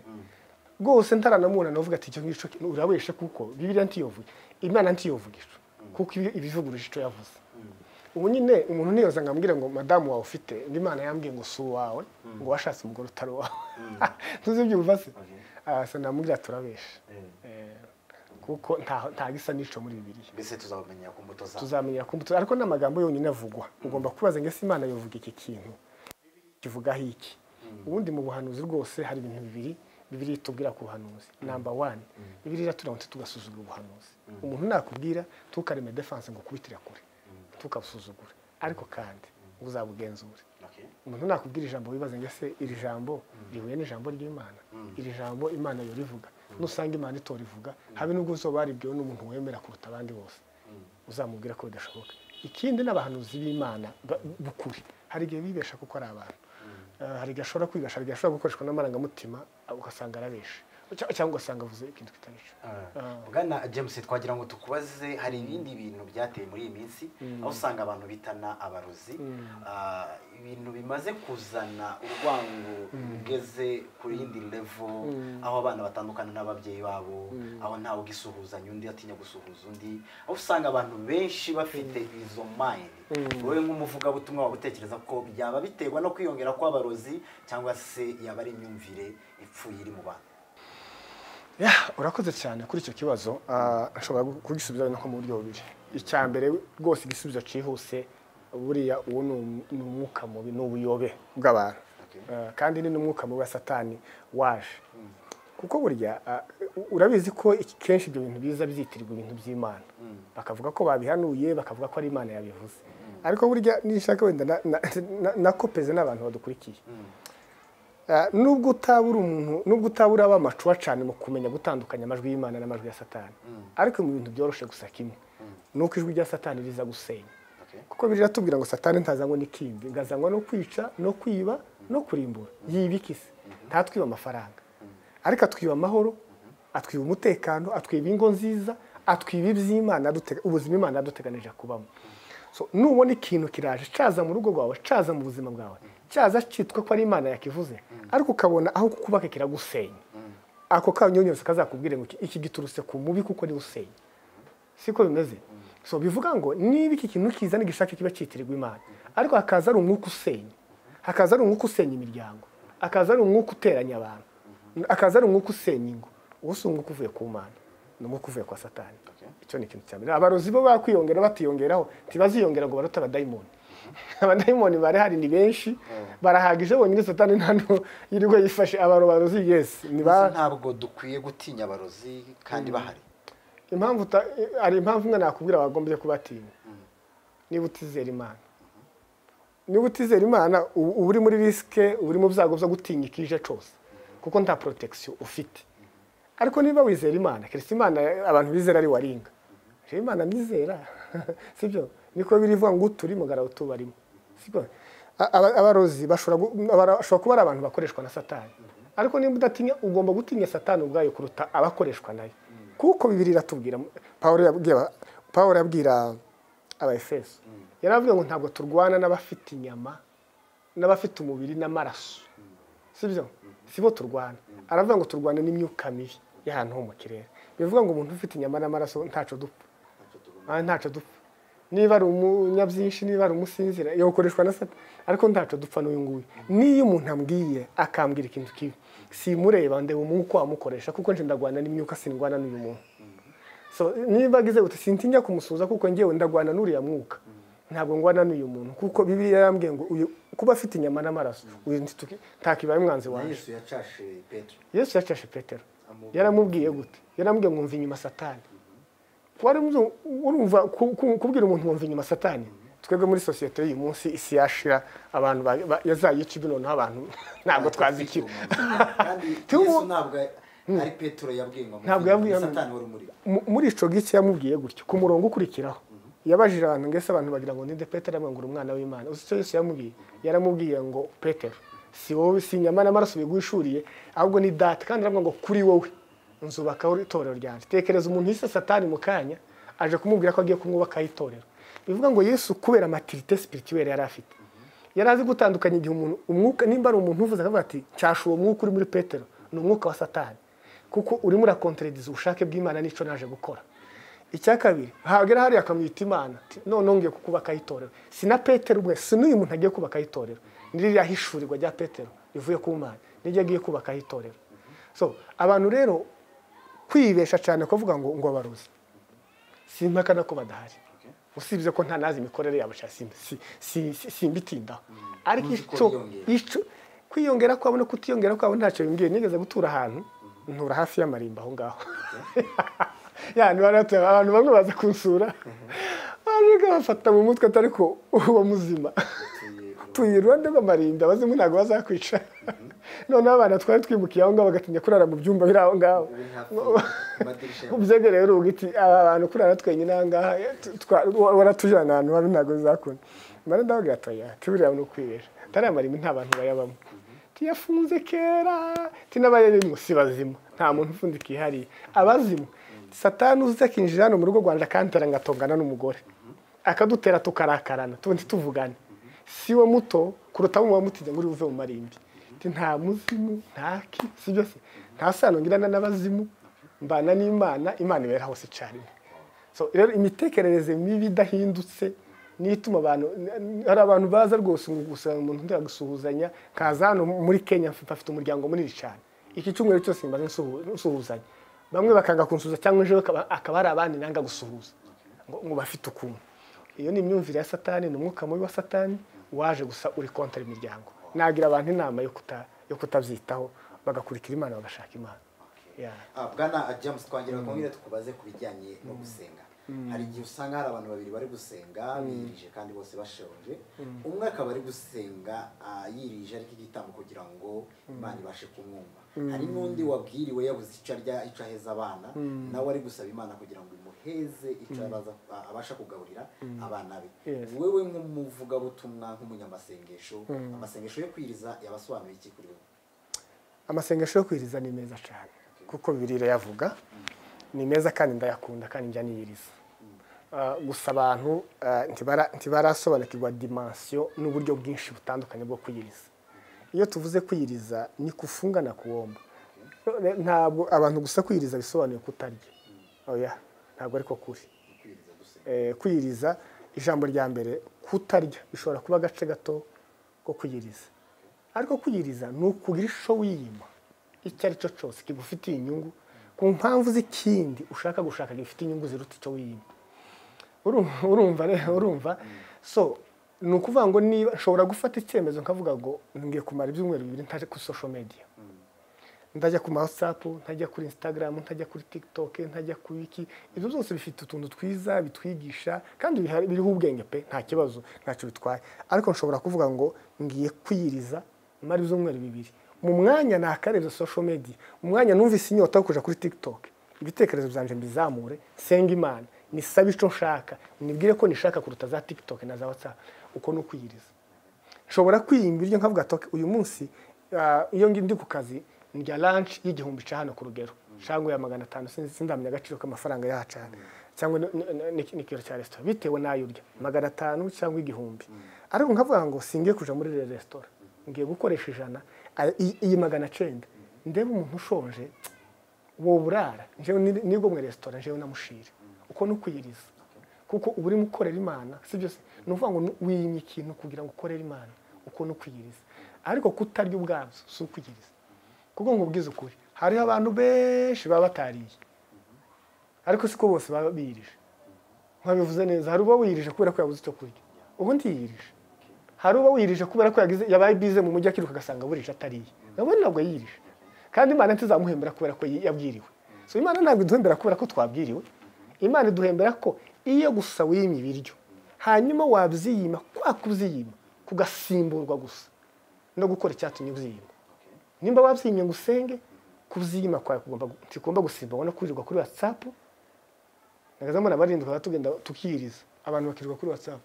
rwose ntaranamubona navuga ati icyo ngicyo urabeshe kuko Bibiliya ntiyovuga Imana ntiyovugisha kuko ibivuguruje icyo yavuze ubu nyine umuntu niyoza ngambwira ngo madamu wawe ufite Imana yambwiye ngo su wawe ngo washatse umugore utari wawe tuzi byumva se asa namubwira turabesha kuko nta gisa n'ico muri Bibiliya mbese tuzamenyera ku mbuto zabo tuzamenyera ku mbuto ariko n'amagambo yonyine avugwa ugomba kubaza ngo Imana yovuga iki kintu kivuga iki ubundi mu buhanuzi rwose hari ibintu bibiri Bibiliya itubwira ku buhanuzi number 1 Bibiliya turamutse tugasuzugura ubuhanuzi umuntu nakubwira tukareme defense ngo kubitira kure tukabusuzugura ariko kandi uzabugenzura umuntu nakubwira ijambo wibaze ngo ese iri jambo rihuye n'ijambo ry'Imana iri jambo Imana yo rivuga nusanga Imana itorivuga habe nubwo uzobari byo n'umuntu wemera kuruta abandi bose uzamubwira ko bidashoboka ikindi n'abahanuzi b'Imana bukuri hari igihe bibesha kuko ari abantu hari gashora kwigasha hari gashora gukoreshwa n'amarangamutima ugasanga arabesha cyangwa ugasanga avuze ikintu kitarico bwana James twagira ngo tukubaze hari ibindi bintu byateye muri iyi minsi aho usanga abantu bitana abarozi ibintu bimaze kuzana urwango rugeze kuri yindi level aho abana batandukana n'ababyeyi babo aho ntawe ugisuhuzanya undi atinya gusuhuza undi aho usanga abantu benshi bafite izo mind wowe nk'umuvuga butumwa wabutekereza ko byaba biterwa no kwiyongera kw'abarozi cyangwa se yaba ari imyumvire ipfuye iri mu bantu urakoze cyane kuri icyo kibazo ashobora kugisubiza no mu buryo bubiri icya mbere rwose igisubizo cyihuse buriya uwo ni umwuka mubi n'ubuyobe bw'abantu kandi ni n'umwuka mubi wa Satani waje kuko burya urabizi ko kenshi ibyo bintu biza byitirirwa ibintu by'Imana bakavuga ko babihanuye bakavuga ko ari Imana yabivuze ariko burya nishaka wenda nakopeze n'abantu badukurikiye nubwo utabura umuntu nubwo utabura abamacuwa cyane mu kumenya gutandukanya amajwi y'Imana n'amajwi ya Satani ariko mu bintu byoroshe gusa kimwe nuko ijwi rya Satani riza gusenya kuko biratubwira ngo Satani ntazangwa n'ikindi ngazangwa no kwica no kwiba no kurimbura yibikise ntatwiba amafaranga ariko atwiba amahoro atwiba umutekano atwiba ingo nziza atwiba iby'Imana ubuzima Imana yaduteganije kubamo so nubona ikintu kiraje caza mu rugo rwawe caza mu buzima bwawe cyaza cyitwa ko ari Imana yakivuze ariko ukabona aho kukubaka kiragusenya ako kanyonyose kazakubwire ngo iki giturutse ku mubi kuko ni usenya siko bimeze so bivuga ngo niba iki kintu kizana gishaka kiba cyitirirwa Imana ariko hakaza ari umwuka usenya hakaza ari umwuka usenya imiryango akaza ari umwuka uteranya abantu akaza ari umwuka usenya ingo ubuso umwuka uvuye ku Mana n'umwuka uvuye kwa Satani icyo ni ikintu cyane abarozi bo bakwiyongera batiyongeraho tibaziyongera ngo barota abadayimoni abadayimoni bari hari ni benshi barahagije bonyine satani ntantu yirirwa yifashe abarozi yes ntabwo dukwiye gutinya abarozi kandi bahari impamvu ari impamvu mwe nakubwira bagombye kubatinya niba utizera Imana niba utizera Imana uri muri riske uri mu byago byo gutinya ikije cyose kuko nta protection ufite ariko niba wizera Imana Kristo Imana abantu bizera ari waringa Imana nizera sibyo niko birivuga ngo turi mugara utubarimo sibyo abarozi bashobora kuba ari abantu bakoreshwa na satani ariko niba udatinya ugomba gutinya satani ubwayo kuruta abakoreshwa nayo kuko Bibiliya iratubwira Pawulo yabwira Abaefeso yaravuga ngo ntabwo turwana n'abafite inyama n'abafite umubiri n'amaraso sibyo sibo turwana aravuga ngo turwana n'imyuka mibi y'ahantu ho mu kirere bivuga ngo umuntu ufite inyama n'amaraso ntaco dupfa ntaco dupfa niba ari umunyabyinshi niba ari umusinzira yokoreshwa na satani ariko ntaco dupfa n'uyu nguyu niyo umuntu ambwiye akambwira ikintu kibi simureba ndeba umwuka wamukoresha kuko nje ndagwana n'imyuka sindwana n'uyu muntu so niba agize uti sintinya kumusuza kuko ngewe ndagwana n'uriya mwuka ntabwo ngwana n'uyu muntu kuko Bibiliya yarambwiye ngo uyu kuba afite inyama n'amaraso uyu ntakibaye umwanzi wawe Yesu yacashe Petero yaramubwiye gute yaramubwiye ngo mva inyuma satani wari urumva kubwira umuntu wumva inyuma satani twebwe muri societe y'uyu munsi isi yashira abantu yazayica ibino n'abantu ntabwo twazikira kandi Yesu ntabwo ari Petero yabwiye ngo satani wari muri ico gice yamubwiye gutyo ku murongo ukurikiraho yabajije abantu ngese abantu bagira ngo ninde Petero amwangura umwana w'Imana uzi Yesu yaramubwiye ngo Petero si wowe si nyama n'amaraso bigushuriye ahubwo ni data kandi aravuga ngo kuri wowe nzubaka itorero ryanjye tekereza umuntu yise satani mu kanya aje kumubwira ko agiye kumwubaka itorero bivuga ngo Yesu kubera maturité spirituelle yari afite yarazi gutandukanya igihe umuntu umwuka nimba ari umuntu uvuze akavuga ati cyasha uwo mwuka uri muri Petero ni umwuka wa satani kuko urimo urakontrediza ubushake bw'Imana nico naje gukora icya kabiri hagera hari akamwita Imana none ngiye kukubaka itorero sina Petero ubwe sinuyu umuntu agiye kubaka itorero niririya hishurirwa rya Petero rivuye ku Mana nijye agiye kubaka itorero so abantu rero kwibesha cyane kuvuga ngo abarozi simpakana ko badahari usibye ko nta nazi imikorere yabo simbitindaho ariko ico kwiyongera kwabo no kutiyongera kwabo ntacyo bimbwiye nigeze gutura ahantu ntura hafi y'amarimba aho ngaho yani abantu bamwe baza kunsura ariko bafata mu mutwe ariko uwo muzima tuyirwande b'amarimba bazimu ntago bazakwica none abana twari twimukiye aho ngaho bagatinya kurara mu byumba biri aho ngaho ubyege rero ugiti abantu kurara twenyine aho ngaho waratujana ahantu babi ntago bizakunda mara ndavuga atoya tiburiya no kwibesha tari amarimba nta bantu bayabamo tiyafunze kera tinabayemo sibazima nta muntu ufundikiye hari abazimu satani uza kinjira no mu rugo rwanje akantera ngatongana n'umugore akadutera tukarakarana tundi tuvugana siwe muto kuruta mu mutize nguri uve mu marimbi nta muzimu ntaki sibyo se nta sano ngirana n'abazimu mbana n'Imana Imana ibera hose cyane so rero imitekerereze mibi dahindutse nituma abantu hari abantu baza rwose gusanga umuntu ndagusuhuzanya kaza hano muri Kenya mfite umuryango munini cyane iki cyumweru cyose mbaze nsuhuzanya bamwe bakanga kunsuhuza cyangwa ejo akaba ari abandi nanga gusuhuza ngo bafite ukuntu iyo ni imyumvire ya satani n'umwuka mubi wa satani waje gusa uri kontra imiryango nagira abantu inama yo kutabyitaho bagakurikira Imana bagashaka Imana bwana James twangira kongera tukubaze kubijyanye no gusenga hari igihe usanga hari abantu babiri bari gusenga birije kandi bose bashonje umwe akaba ari gusenga yirije ariko igitambo kugira ngo Imana ibashe kumwumva hari n'undi wabwiriwe yabuze icyo arya icyo aheza abana nawe ari gusaba Imana kugira ngo imuheze icyo abasha kugaburira abana be wewe nk'umuvuga butumwa nk'umunyamasengesho amasengesho yo kwiriza yabasobanuye iki kuri wewe amasengesho yo kwiriza ni meza cyane kuko Bibiliya yavuga ni meza kandi ndayakunda kandi njya niyiriza gusa abantu ntibarasobanukirwa dimension n'uburyo bwinshi butandukanye bwo kwiyiriza iyo tuvuze kwiyiriza ni kufunga na kuomba ntabwo abantu gusa kwiyiriza bisobanuye kutarya oya ntabwo ariko kuri kwiyiriza ijambo rya mbere kutarya bishobora kuba agace gato ko kwiyiriza ariko kwiyiriza ni ukugira isho wiyima icyo ari cyo cyose kigufitiye inyungu ku mpamvu z'ikindi ushaka gushaka gifite inyungu ziruta icyo wiyima urumva so ni ukuvuga ngo niba nshobora gufata icyemezo nkavuga ngo ngiye kumara ibyumweru 2 ntaje kuri social media, ndajya ku WhatsApp, ntajya kuri Instagram, ntajya kuri TikTok, ntajya ku wiki. Ibyo byose bifite utuntu twiza bitwigisha kandi biriho ubwenge pe, nta kibazo, ntacyo bitwaye. Ariko nshobora kuvuga ngo ngiye kwiyiriza mara ibyumweru 2 mu mwanya nakarebye social media, mu mwanya numvise inyota yo kuja kuri TikTok, ibitekerezo byanje mbizamure, senga Imana, nisabe ico nshaka, nibwire ko nishaka kuruta za TikTok na za WhatsApp. Uko no kwiyiriza nshobora kwiyimba iryo nkavuga ati uyu munsi iyo ndi ku kazi ndya lunch y'igihumbi hano ku rugero cyangwa ya 500, sindamenya agaciro k'amafaranga yacana, cyangwa n'ikiro cya restaurant bitewe nayo urya 500 cyangwa igihumbi. Ariko nkavuga ngo singiye kuja muri restaurant, ngiye gukoresha 100, iyi 900 ndebe umuntu ushonje wo burara nje nibwo mu restaurant nje namushire. Uko no kwiyiriza kuko uburi mukorera Imana, sibyo se nuvuga ngo wiyimye ikintu kugira ngo ukorere Imana. Uko no kwiyiriza, ariko kutarya ubwabyo si ukwiyiriza. Kuko ngo ubwize ukuri hari abantu benshi baba batariye, ariko siko bose baba biyirije. Nkabivuze neza, hari uba wiyirije kubera ko yabuze icyo kurya, ubu ndiyirije. Hari uba wiyirije kubera ko yabaye bize mu mujyi akiruka gasanga burije atariye, nabo ntabwo yiyirije. Kandi Imana ntizamuhembera kubera ko yabwiriwe. So Imana ntabwo iduhembera kubera ko twabwiriwe. Imana iduhembera ko iyo gusa wimye ibiryo hanyuma wabyiyima, kwa kubyiyima kugasimburwa gusa no gukora icyatumye ubyiyima. Nimba wabyimye ngo usenge, kubyiyima kwa kugomba gusimburwa no kwirirwa kuri WhatsApp. Nagaza mbona barindwa tugenda tukiyiriza, abantu bakirirwa kuri WhatsApp.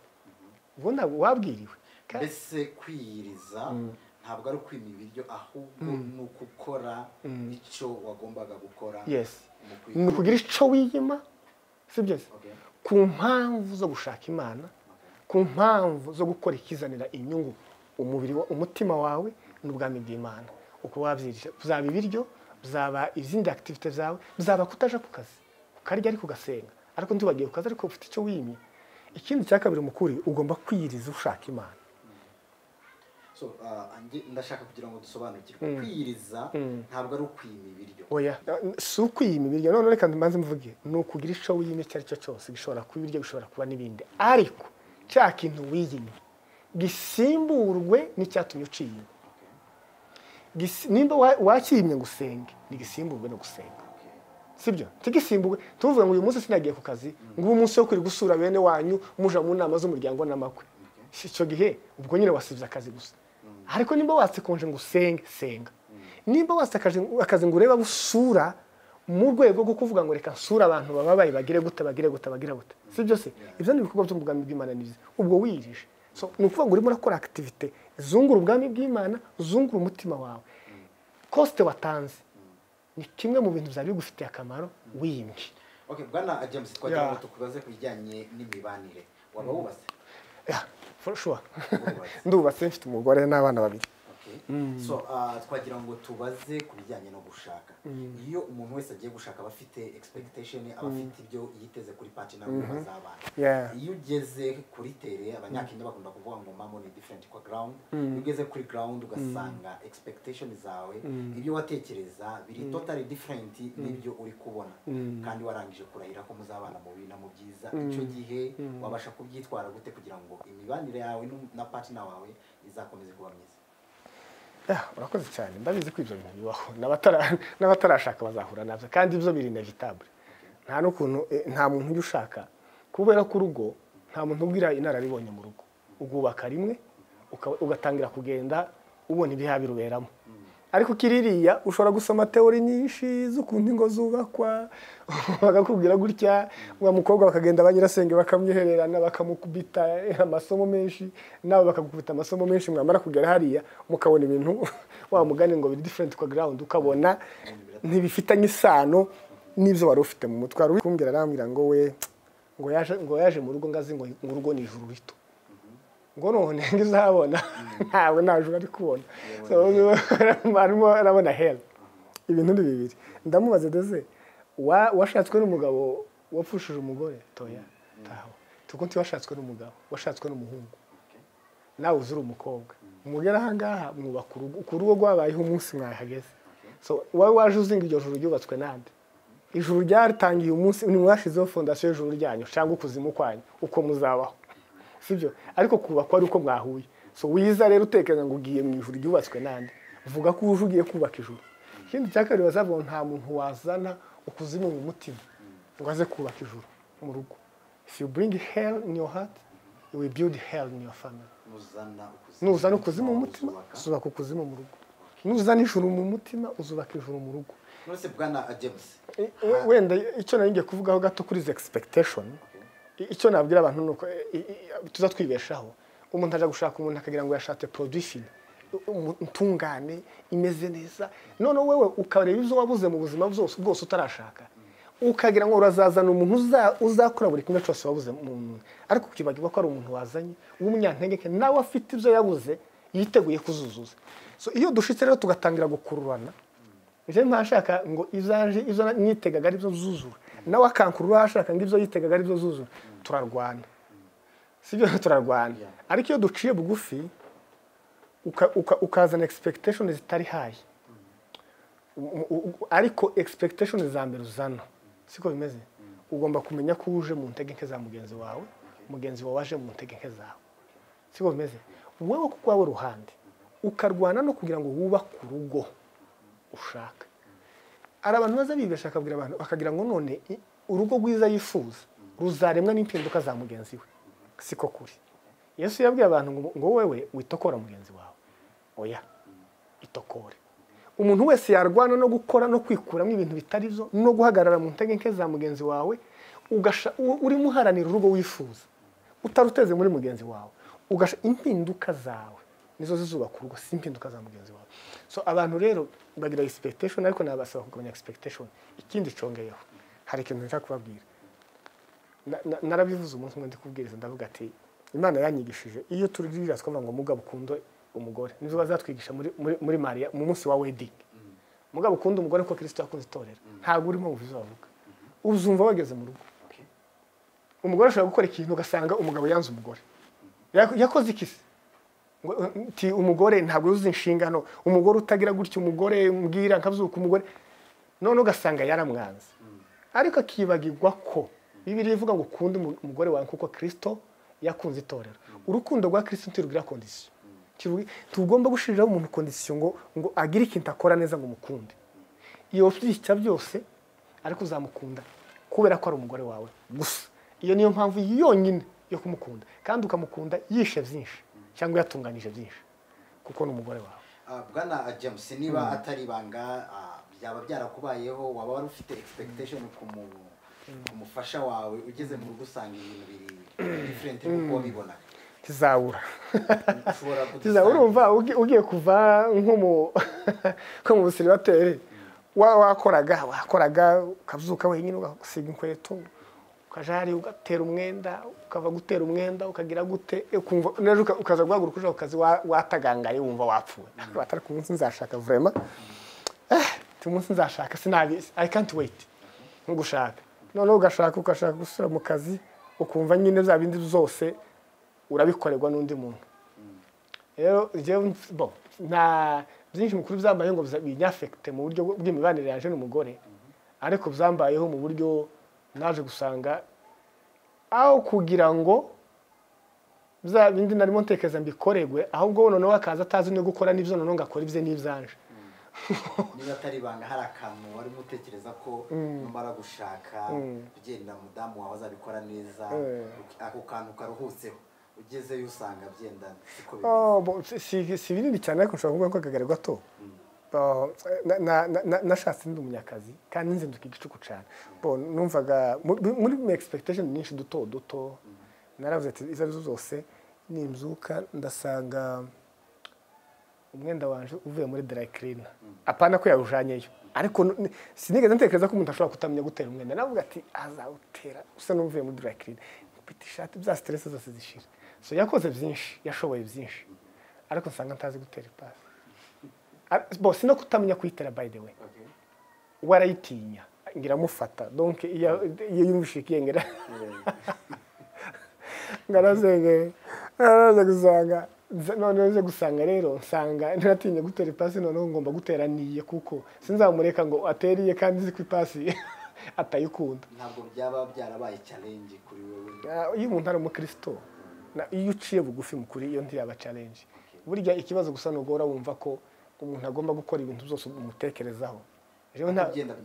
Ubwo ntabwo wabwiriwe. Mbese kwiyiriza ntabwo ari kwima ibiryo, ahubwo ni ukukora icyo wagombaga gukora. Yes, ni ukugira icyo wiyima, sibyo? Ku mpamvu zo gushaka Imana, ku mpamvu zo gukora ikizanira inyungu umubiri umutima wawe n'ubwami bw'Imana. Uko wabyirije uzaba ibiryo, uzaba izindi activite zawe, uzaba kutaja ku kazi, ukarya ariko ugasenga, ariko ntiwagiye ku kazi ariko ufite icyo wimye. Ikindi cya kabiri mukuri, ugomba kwiyiriza ushaka Imana. So ndashaka kugira ngo dusobanukirwe kwiyiriza ntabwo ari ukwima ibiryo. Oya, si ukwima ibiryo. None reka mbanze mvuge, ni ukugira icyo wiyimye icyo ari cyo cyose, gishobora kuba ibiryo, gishobora kuba n'ibindi, ariko cya kintu wiyimye gisimburwe n'icyatumye uciyima. Nimba wakiyimye ngo usenge, nigisimburwe no gusenga, sibyo? Tigisimburwe tuvuga ngo uyu munsi sinagiye ku kazi, ngo uyu munsi yo kuri gusura bene wanyu muja mu nama z'umuryango n'amakwe, icyo gihe ubwo nyine wasibye akazi gusa. Ariko nimba watsekonje ngo usenge, senga. Nimba wasakaje akazi ngo ureba busura mu rwego rwo kuvuga ngo reka nsura abantu bababaye bagire gute, sibyo se? Ibyo ni ibikorwa by'ubwami bw'Imana nize. Ubwo wirije. So ni ukuvuga ngo urimo urakora activite zungura ubwami bw'Imana, zungura umutima wawe. Coste watanze ni kimwe mu bintu byari bigufitiye akamaro wiyimye. Okay, bwana James, twagira ngo tukubaze kubijyanye n'imibanire. Waba wubatse? Yeah, for sure. Ndubatse, mfite umugore n'abana 2. So twagira ngo tubaze kubijyanye no gushaka. Iyo umuntu wese agiye gushaka abafite expectation, abafite ibyo yiteze kuri partner we bazabana. Iyo ugeze kuri tere, abanyakenya bakunda kuvuga ngo mamo ni different kwa ground. Iyo ugeze kuri ground ugasanga expectation zawe, ibyo watekereza biri totally different n'ibyo uri kubona, kandi warangije kurahira ko muzabana mu bina mu byiza. Icyo gihe wabasha kubyitwara gute kugira ngo imibanire yawe na partner wawe izakomeze kuba myiza? Urakoze cyane. Ndabizi ko ibyo bintu bibaho, n'abatarashaka bazahura nabyo, kandi ibyo biri inevitable. Nta n'ukuntu nta muntu ujya ushaka kubera ko urugo, nta muntu ubwira inararibonye mu rugo. Ugubaka rimwe ugatangira kugenda ubona ibihabiruberamo. Ariko kiririya ushobora gusoma teori nyinshi z'ukuntu ingo zubakwa, bagakubwira gutya, wa mukobwa bakagenda banyirasenge bakamwihererana, bakamukubita amasomo menshi, nawe bakagukubita amasomo menshi, mwamara kugera hariya mukabona ibintu wa mugani ngo biri different kwa ground, ukabona ntibifitanye isano n'ibyo wari ufite mu mutwe. Ari kumbwira arambwira ngo we ngo yaje mu rugo ngazi ngo urugo ni ijuru rito, ngo none ngizabona ntawe najura ari kubona. So arimo arabona hell. Ibintu ni bibiri. Ndamubaze deze washatswe n'umugabo wapfushije umugore toya taho, tukunti washatswe n'umugabo washatswe n'umuhungu, nawe uzuri umukobwa umugera hangaha mwubaka urugo rwabayeho umunsi mwahageze. So waje uzinga iryo juru ryubatswe nande? Ijuru ryaritangiye umunsi ni mwashizeho fondation y'ijuru ryanyu cyangwa ukuzimu kwanyu uko muzabaho. sibyo ariko kubakwa ari uko mwahuye so wiza rero utekereza ngo ugiye mu ijuru ryubatswe nande uvuga ko uje ugiye kubaka ijuru ikindi cya kabiri bazavuga nta muntu wazana ukuzimu mu mutima ngo aze kubaka ijuru mu rugo if you bring hell in your heart you will build hell in your family nuzana ukuzimu mu mutima uzubaka ukuzimu mu rugo nuzana ijuru mu mutima uzubaka ijuru mu rugo nose bwana James wenda icyo nari ngiye kuvugaho gato kuri izi expectation icyo nabwira abantu nuko tuza twibeshaho umuntu aje gushaka umuntu akagira ngo yashatse production ntungane imeze neza none wewe ukareba ibyo wabuze mu buzima bwose utarashaka ukagira ngo urazazana umuntu uzakora buri kimwe cyose wabuze mu ariko ukibagirwa ko ari umuntu wazanye w'umunyantege nawe afite ibyo yabuze yiteguye kuzuzuza so iyo dushitse rero tugatangira gukururana ije ntashaka ngo izo nitegaga ari byo zuzura nawe akankurura ashaka ngo ibyo yitegaga ari byo zuzura turarwana sibyo turarwana ariko iyo duciye bugufi ukazana expectation zitari high ariko expectation za mbere uzana siko bimeze ugomba kumenya ko uje mu ntegeke za mugenzi wawe waje mu ntegeke zawe siko bimeze wowe ku kwawe ruhande ukarwana no kugira ngo wubake urugo ushaka ari abantu baza bibesha akabwira abantu akagira ngo none urugo rwiza yifuza ruzaremwa n'impinduka za mugenzi we siko kuri Yesu yabwiye abantu ngo wewe witokora mugenzi wawe oya itokore umuntu wese yarwana no gukora no kwikuramo ibintu bitari byo no guhagarara mu ntegeke za mugenzi wawe uri muharanira urugo wifuza utaruteze muri mugenzi wawe ugasha impinduka zawe nizo zizubaka urugo si impinduka za mugenzi wawe so abantu rero bagira expectation ariko nabasaba kugabanya expectation ikindi congeyeho hari ikintu nshaka kubabwira narabivuze umunsi umwe ndi kubwiriza ndavuga ati Imana yanyigishije iyo turira twumva ngo mugabo ukunda umugore nizo bazatwigisha muri Maria mu munsi wa wedding mugabo ukunda umugore ko Kristo yakunze itorero ntabwo urimo uvuze bavuga uzumva bageze mu rugo umugore ashobora gukora ikintu ugasanga umugabo yanze umugore yakoze ikisi ti umugore ntabwo yuzuza inshingano umugore utagira gutyo umugore mbwira nkabyuka umugore none ugasanga yaramwanze ariko akibagirwa ko Bibiliya ivuga ngo ukunda umugore wawe kuko Kristo yakunze itorero urukundo rwa Kristo ntirugira condition tugomba gushiriraho umuntu condition ngo agire ikintu akora neza ngo mukunde iyo ufite byose ariko uzamukunda kubera ko ari umugore wawe gusa iyo niyo mpamvu yonyine yo kumukunda kandi ukamukunda yishe byinshi cyangwa yatunganije byinshi kuko ni umugore wawe bwana James niba atari banga byaba byarakubayeho waba wari ufite expectation ku umufasha wawe ugeze mu rugo usanga ibintu biri different uko wabibona kizabura urumva ugiye kuva nko mu busiribateri wakoraga ukabyuka wenyine ugasiga inkweto ukajari ugatera umwenda ukava gutera umwenda ukagira gute ukumva neje ukaza guhaguruka uje akazi watagangaye wumva wapfuye batari ku munsi nzashaka vraiment tumunsi nzashaka sinabizi I can't wait ngushaka none ugashaka gusura mu kazi ukumva nyine za bindi zose urabikorerwa n'undi muntu rero nta byinshi mukuru byambaye ngo binyafekte mu buryo bw'imibanire yaje n'umugore ariko byambayeho mu buryo naje gusanga aho kugira ngo za bindi narimo ntekeza mbikoregwe ahubwo noneho akaza atazi no gukora n'ibyo noneho ngakora ibye n'ibyanje niba atari banga hari akantu wari mutekereza ko numara gushaka ugenda mudamu wawe azabikora neza ako kantu karuhutseho ugezeyo usanga byenda siko si binini cyane ariko nshobora kuvuga ko akagari gato nashatse ndi umunyakazi kandi nzinduka igicuku cyane numvaga muri expectation nyinshi duto naravuze ati izo zose nimzuka ndasanga umwenda wanje uvuye muri dry cleaner apana ko yawujanyeyo ariko sinigeze ntekereza ko umuntu ashobora kutamenya gutera umwenda navuga ati azawutera usa n'uvuye muri dry cleaner piti shati bya stress zose zishira so yakoze byinshi yashoboye byinshi ariko nsanga ntazi gutera ipasi sino kutamenya kuyitera by the way warayitinya ngira mufata donc iyo yumvishe kiyengera ngarazenge gusanga none gusanga rero nsanga ntiratinye gutera ipasi none ngomba gutera niye kuko sinzamureka ngo ateriye kandi ziko ipasi atayikunda ntabwo byaba byarabaye challenge kuri wewe iyo umuntu ari umukristo iyo uciye bugufi mukuri iyo ntiyaba challenge burya ikibazo gusa nugora wumva ko umuntu agomba gukora ibintu byose umutekerezaho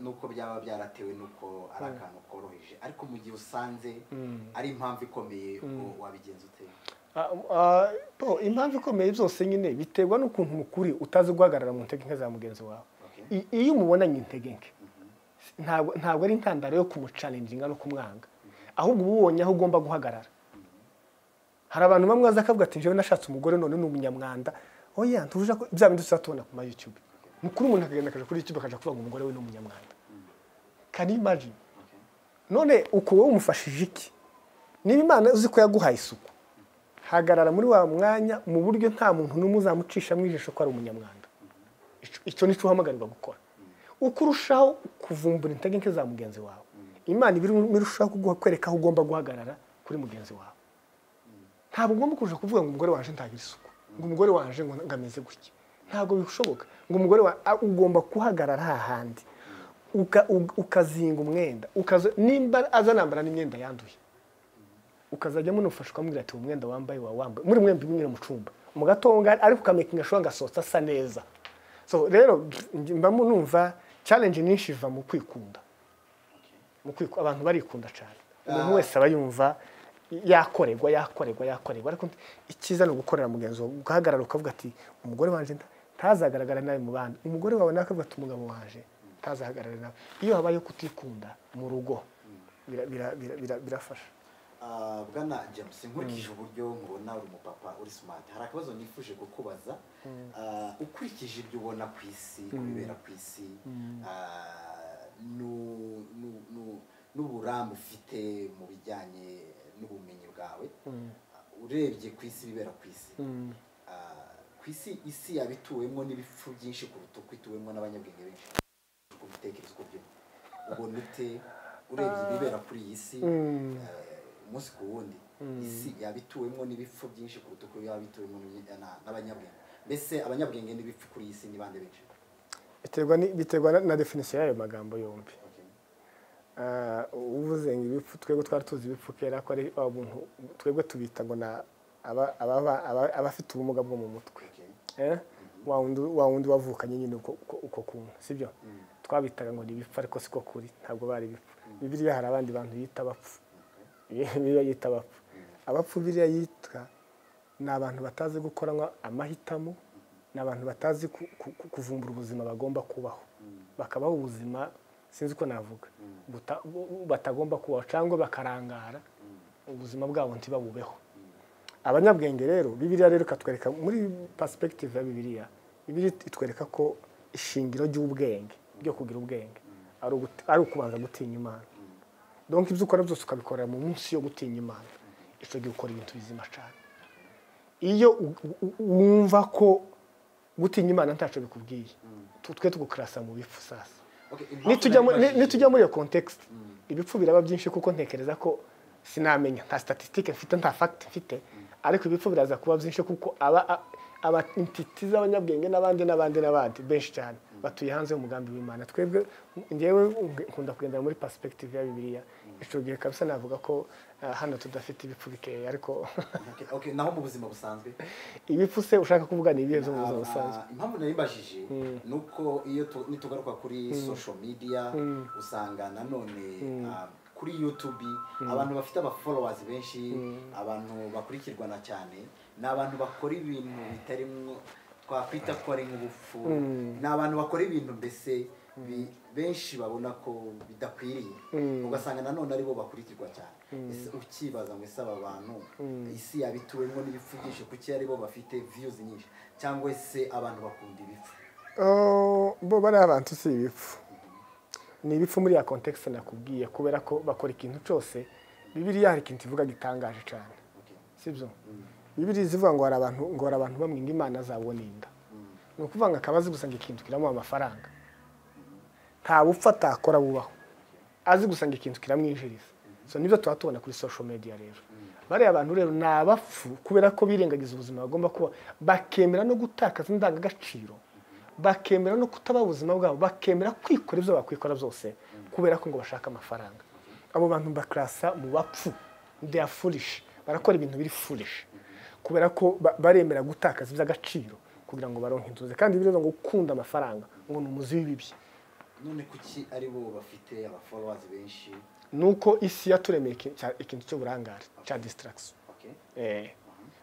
nuko byaba byaratewe nuko ari akantu koroheje ariko mu gihe usanze ari impamvu ikomeye wabigenza ute impamvu ikomeye byose nyine biterwa n'ukuntu mukuri utazi guhagarara mu ntege nke za mugenzi wawe iyo umubonanye intege nke ntabwo ari intandaro yo kumucalenjinga no kumwanga ahubwo uba ubonye aho ugomba guhagarara hari abantu bamwe baza akavuga ati njyewe nashatse umugore none ni umunyamwanda oya ntuje ko bya bindi tuzatubona ku ma YouTube mukuru umuntu akagenda akaja kuri YouTube akaja kuvuga ngo umugore we ni umunyamwanda can you imagine none uko wowe umufashije iki niba Imana uzi ko yaguhaye isuku hagarara muri wa mwanya mu buryo nta muntu n'umuzamucisha mwijisho ko ari umunyamwanda icyo nico uhamagarirwa gukora uko urushaho kuvumbura intege nke za mugenzi wawe Imana ibirushaho kugukwereka aho ugomba guhagarara kuri mugenzi wawe ntabwo ugomba kuja kuvuga ngo umugore wanje ntagira isuku ngo umugore wanje ngo ngameze gutya ntabwo bishoboka ngo umugore ugomba kuhagarara hahandi ukazinga umwenda nimba azanambara n'imyenda yanduye ukazajya munufasha ukamubwira ati umwenda wambaye wambaye muri mwembi mwire mu cumba mu gatonga ariko ukamakinga shonga gasotsa asa neza so rero mba numva challenge nyinshi iva mu kwikunda abantu barikunda cyane umuntu wese aba yumva yakorerwa ariko ikiza no gukorera mugenzi wawe ugahagarara ukavuga ati umugore wanje ntazagaragara nawe mu bandi umugore wawe nakavuga ati umugabo wanje ntazahagarara nawe iyo habaye kutikunda mu rugo birafasha bwana James nkurikije uburyo mubona uri umupapa uri smart hari akabazo nifuje kukubaza ukurikije ibyo ubona ku isi kubera ku isi n'uburambe ufite mu bijyanye n'ubumenyi bwawe urebye ku isi bibera ku isi ku isi yabituwemo n'ibifu byinshi kuruta uko ituwemo n'abanyabwenge benshi ku bitekerezo byo ubona ute urebye bibera kuri iyi si umunsi ku wundi isi yabituwemo n'ibifu byinshi kuruta uko yabituwemo n'abanyabwenge mbese abanyabwenge n'ibifu kuri iyi si ni bande benshi biterwa na definition y'ayo magambo yombi uvuze ngo ibipfu twebwe twari tuzi ibipfu kera ko ari abantu twebwe tubita ngo abafite ubumuga bwo mu mutwe wa wundi wavukanye nyine uko kuntu sibyo twabitaga ngo ni ibipfu ariko siko kuri ntabwo bari ibipfu Bibiliya hari abandi bantu yita abapfu Bibiliya yita abapfu abapfu Bibiliya yitwa ni abantu batazi gukora amahitamo ni abantu batazi kuvumbura ubuzima bagomba kubaho bakabaho ubuzima sinzi ko navuga batagomba kubaho cyangwa bakarangara ubuzima bwabo ntibabubeho abanyabwenge rero Bibiliya rero katwereka muri perspective ya Bibiliya itwereka ko ishingiro ry'ubwenge byo kugira ubwenge ari ukubanza gutinya Imana donc ibyo ukora byose ukabikorera mu munsi yo gutinya Imana icyo gihe ukora ibintu bizima cyane iyo wumva ko gutinya Imana ntaco bikubwiye twe tugukrasa mu bifu sasa nitujya muri iyo context ibipfu biraba byinshi kuko ntekereza ko sinamenya nta statistique mfite nta fact mfite ariko ibipfu biraza kuba byinshi kuko aba entity z'abanyabwenge n'abandi benshi cyane batuye hanze y'umugambi w'Imana twebwe ngewe nkunda kugendera muri perspective ya Bibiliya ico gihe kabisa navuga ko hano tudafite ibipfu bikeye ariko naho mu buzima busanzwe ibipfu se ushaka kuvuga ni ibihe zo mu buzima busanzwe impamvu nabibajije nuko iyo nitugaruka kuri social media usanga nanone kuri YouTube abantu bafite aba followers benshi abantu bakurikirwa cyane n'abantu bakora ibintu bitarimo twakwita ko ari nk'ubufu n'abantu bakora ibintu mbese benshi babona ko bidakwiriye ugasanga nanone aribo bakurikirwa cyane ukibaza ngo ese aba bantu isi yabituwemo n'ibifu byinshi kuki aribo bafite views nyinshi cyangwa se abantu bakunda ibifu bo bari abantu si ibifu ni ibifu muri ya context nakubwiye kubera ko bakora ikintu cyose Bibiliya hari ikintu ivuga gitangaje cyane sibyo Bibiliya zivuga ngo hari abantu bamwinga Imana zaboninda no kuvanga akabazi gusanga ikintu kiramo amafaranga nta bupfa atakora bubaho azi gusanga ikintu kiramwinjiriza so nibyo tubona kuri social media rero bari abantu rero nabapfu kubera ko birengagiza ubuzima bagomba kuba bakemera no gutakaza indangagaciro bakemera no kutaba ubuzima bwabo bakemera kwikora ibyo bakwikora byose kubera ko ngo bashaka amafaranga abo bantu bakrasa mu bapfu they are foolish barakora ibintu biri foolish kubera ko baremera gutakaza iby'agaciro kugira ngo baronke intuze kandi birizo ngo gukunda amafaranga ngo numuzi w'ibibye none kuki ari bo bafite aba followers benshi nuko isi yaturemeye ikintu cyo burangare cya distraction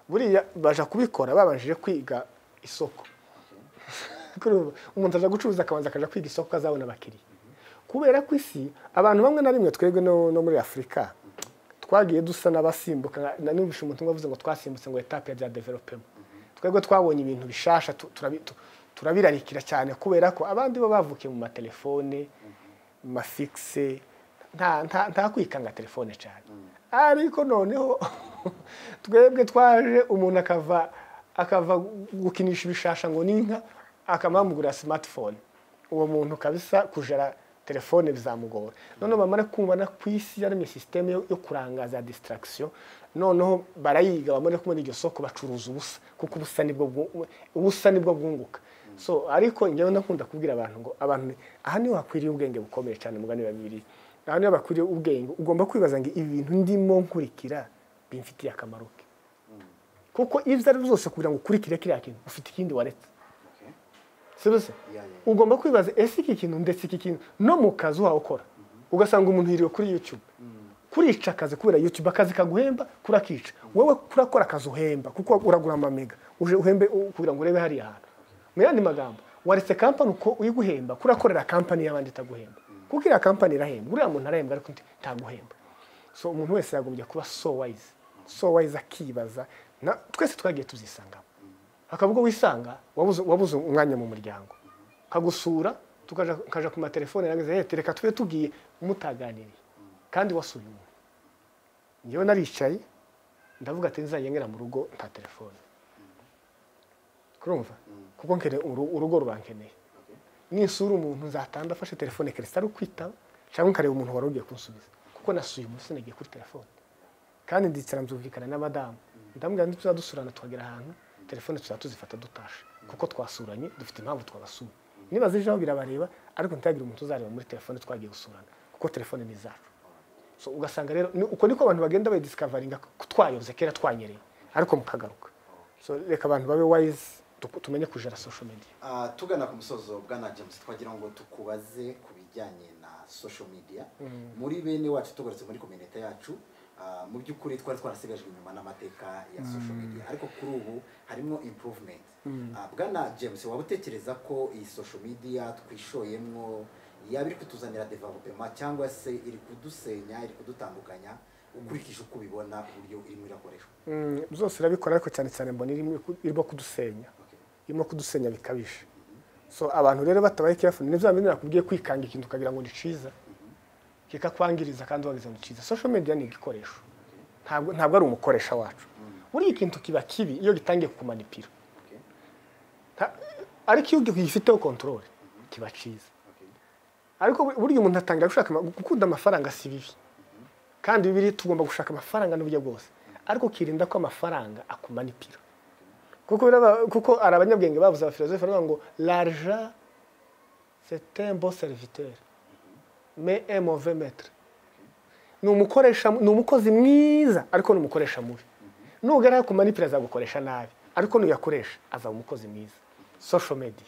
buriya baje kubikora babanjije kwiga isoko umuntu aje gucuruza akabanza akaja kwiga isoko azabona abakiriya kubera ko isi abantu bamwe na rimwe twebwe no muri Afrika twagiye dusa n'abasimbuka nanubisha umuntu wavuze ngo twasimbutse ngo etape ya development twebwe twabonye ibintu bishasha turabirarikira cyane kubera ko abandi bo bavukiye mu matelefone mafixe nta kwikanga telefone cyane ariko noneho twebwe twaje umuntu akava gukinisha ibishasha ngo ninka akamamugura smartphone uwo muntu kabisa kujera telefone bizamugora noneho bamara kumva kwisi yaremye system yo kurangaza distraction noneho barayiga bamare kumwe n'iryo soko bacuruza ubusa kuko ubusa nibwo bwunguka so ariko ngewe ndakunda kubwira abantu ngo abantu aha niho hakwiriye ubwenge bukomeye cyane mugani babiri aha niho bakwiriye ubwenge ugomba kwibaza ngo ibintu ndimo nkurikira bimfitiye akamaro ke kuko ivyo ari byose kugira ngo ukurikire kiriya kintu ufite ikindi waretse sibose ugomba kwibaza ese iki kintu ndetse iki kintu no mu kazi wawe ukora ugasanga umuntu yiriwe kuri YouTube kurica akazi kubera YouTube akazi kaguhemba kurakica wewe kurakora akazi uhemba kuko uragura amamega uje uhembe kugira ngo urebe hari ahantu mu yandi magambo waretse company uko uyiguhemba kurakorera company y'abandi itaguhemba kuko iriya company irahemba uriya muntu arahemba ariko ntaguhemba so umuntu wese yagombye kuba so wise akibaza twese twagiye tuzisanga akavuga wisanga wabuze umwanya mu muryango kagusura tukaja ku matelefone nageze tereka tube tugiye umutaganiriye kandi wasuye umuntu ngewe naricaye ndavuga ati nzayengera mu rugo nta telefone kurumva kuko nkere urugo rubankeneye nisura umuntu nzatanda afashe telefone keretse ari kwitaba cyangwa nkareba umuntu warugiye kunsubiza kuko nasuye umuntu nagiye kuri telefone kandi nditsira mzumvikana n'abadamu ndambwira ndi tuzadusurana twagera ahantu telefone tuzifata dutashe kuko twasuranye dufite impamvu twabasuye niba zijeho birabareba ariko ntagira umuntu uzareba muri telefone twagiye gusurana kuko telefone ni zacu so ugasanga rero uko niko abantu bagenda bayidiscoveringa twayoze kera twanyereye ariko mukagaruka so reka abantu babe wise tumenye kujera social media tugana ku musozo bwana James twagira ngo tukubaze kubijyanye na social media muri bene wacu tugarutse muri community yacu mu by'ukuri twari twarasigaje inyuma n'amateka ya social media ariko kuri ubu harimo improvement bwana James waba utekereza ko iyi social media twishoyemwo yabiri kutuzanira development cyangwa se iri kudusenya iri kudutandukanya ukurikije uko ubibona uburyo irimo irakoreshwa byose irabikora ariko cyane cyane mbona irimo kudusenya bikabisha so abantu rero batabaye careful nivyo bamenye nakubwiye kwikanga ikintu kagira ngo ni ciza kikakwangiriza kandi wagize ngo ciza social media ni igikoresho ntabwo ari umukoresha wacu buri ikintu kiba kibi iyo gitangiye kumanipira ariko iyo gifiteho control kiba ciza ariko buryo umuntu atangira gushaka gukunda amafaranga si bibi kandi bibiri tugomba gushaka amafaranga n'uburyo bwose ariko kirinda ko amafaranga akumanipira kuko ari abanyabwenge bavuze abafilozofe baravuga ngo l'argent c'est un bon serviteur mais un mauvais maître ni umukozi mwiza ariko ni umukoresha mubi nugera kumanipira azagukoresha nabi ariko nuyakoresha azaba umukozi mwiza social media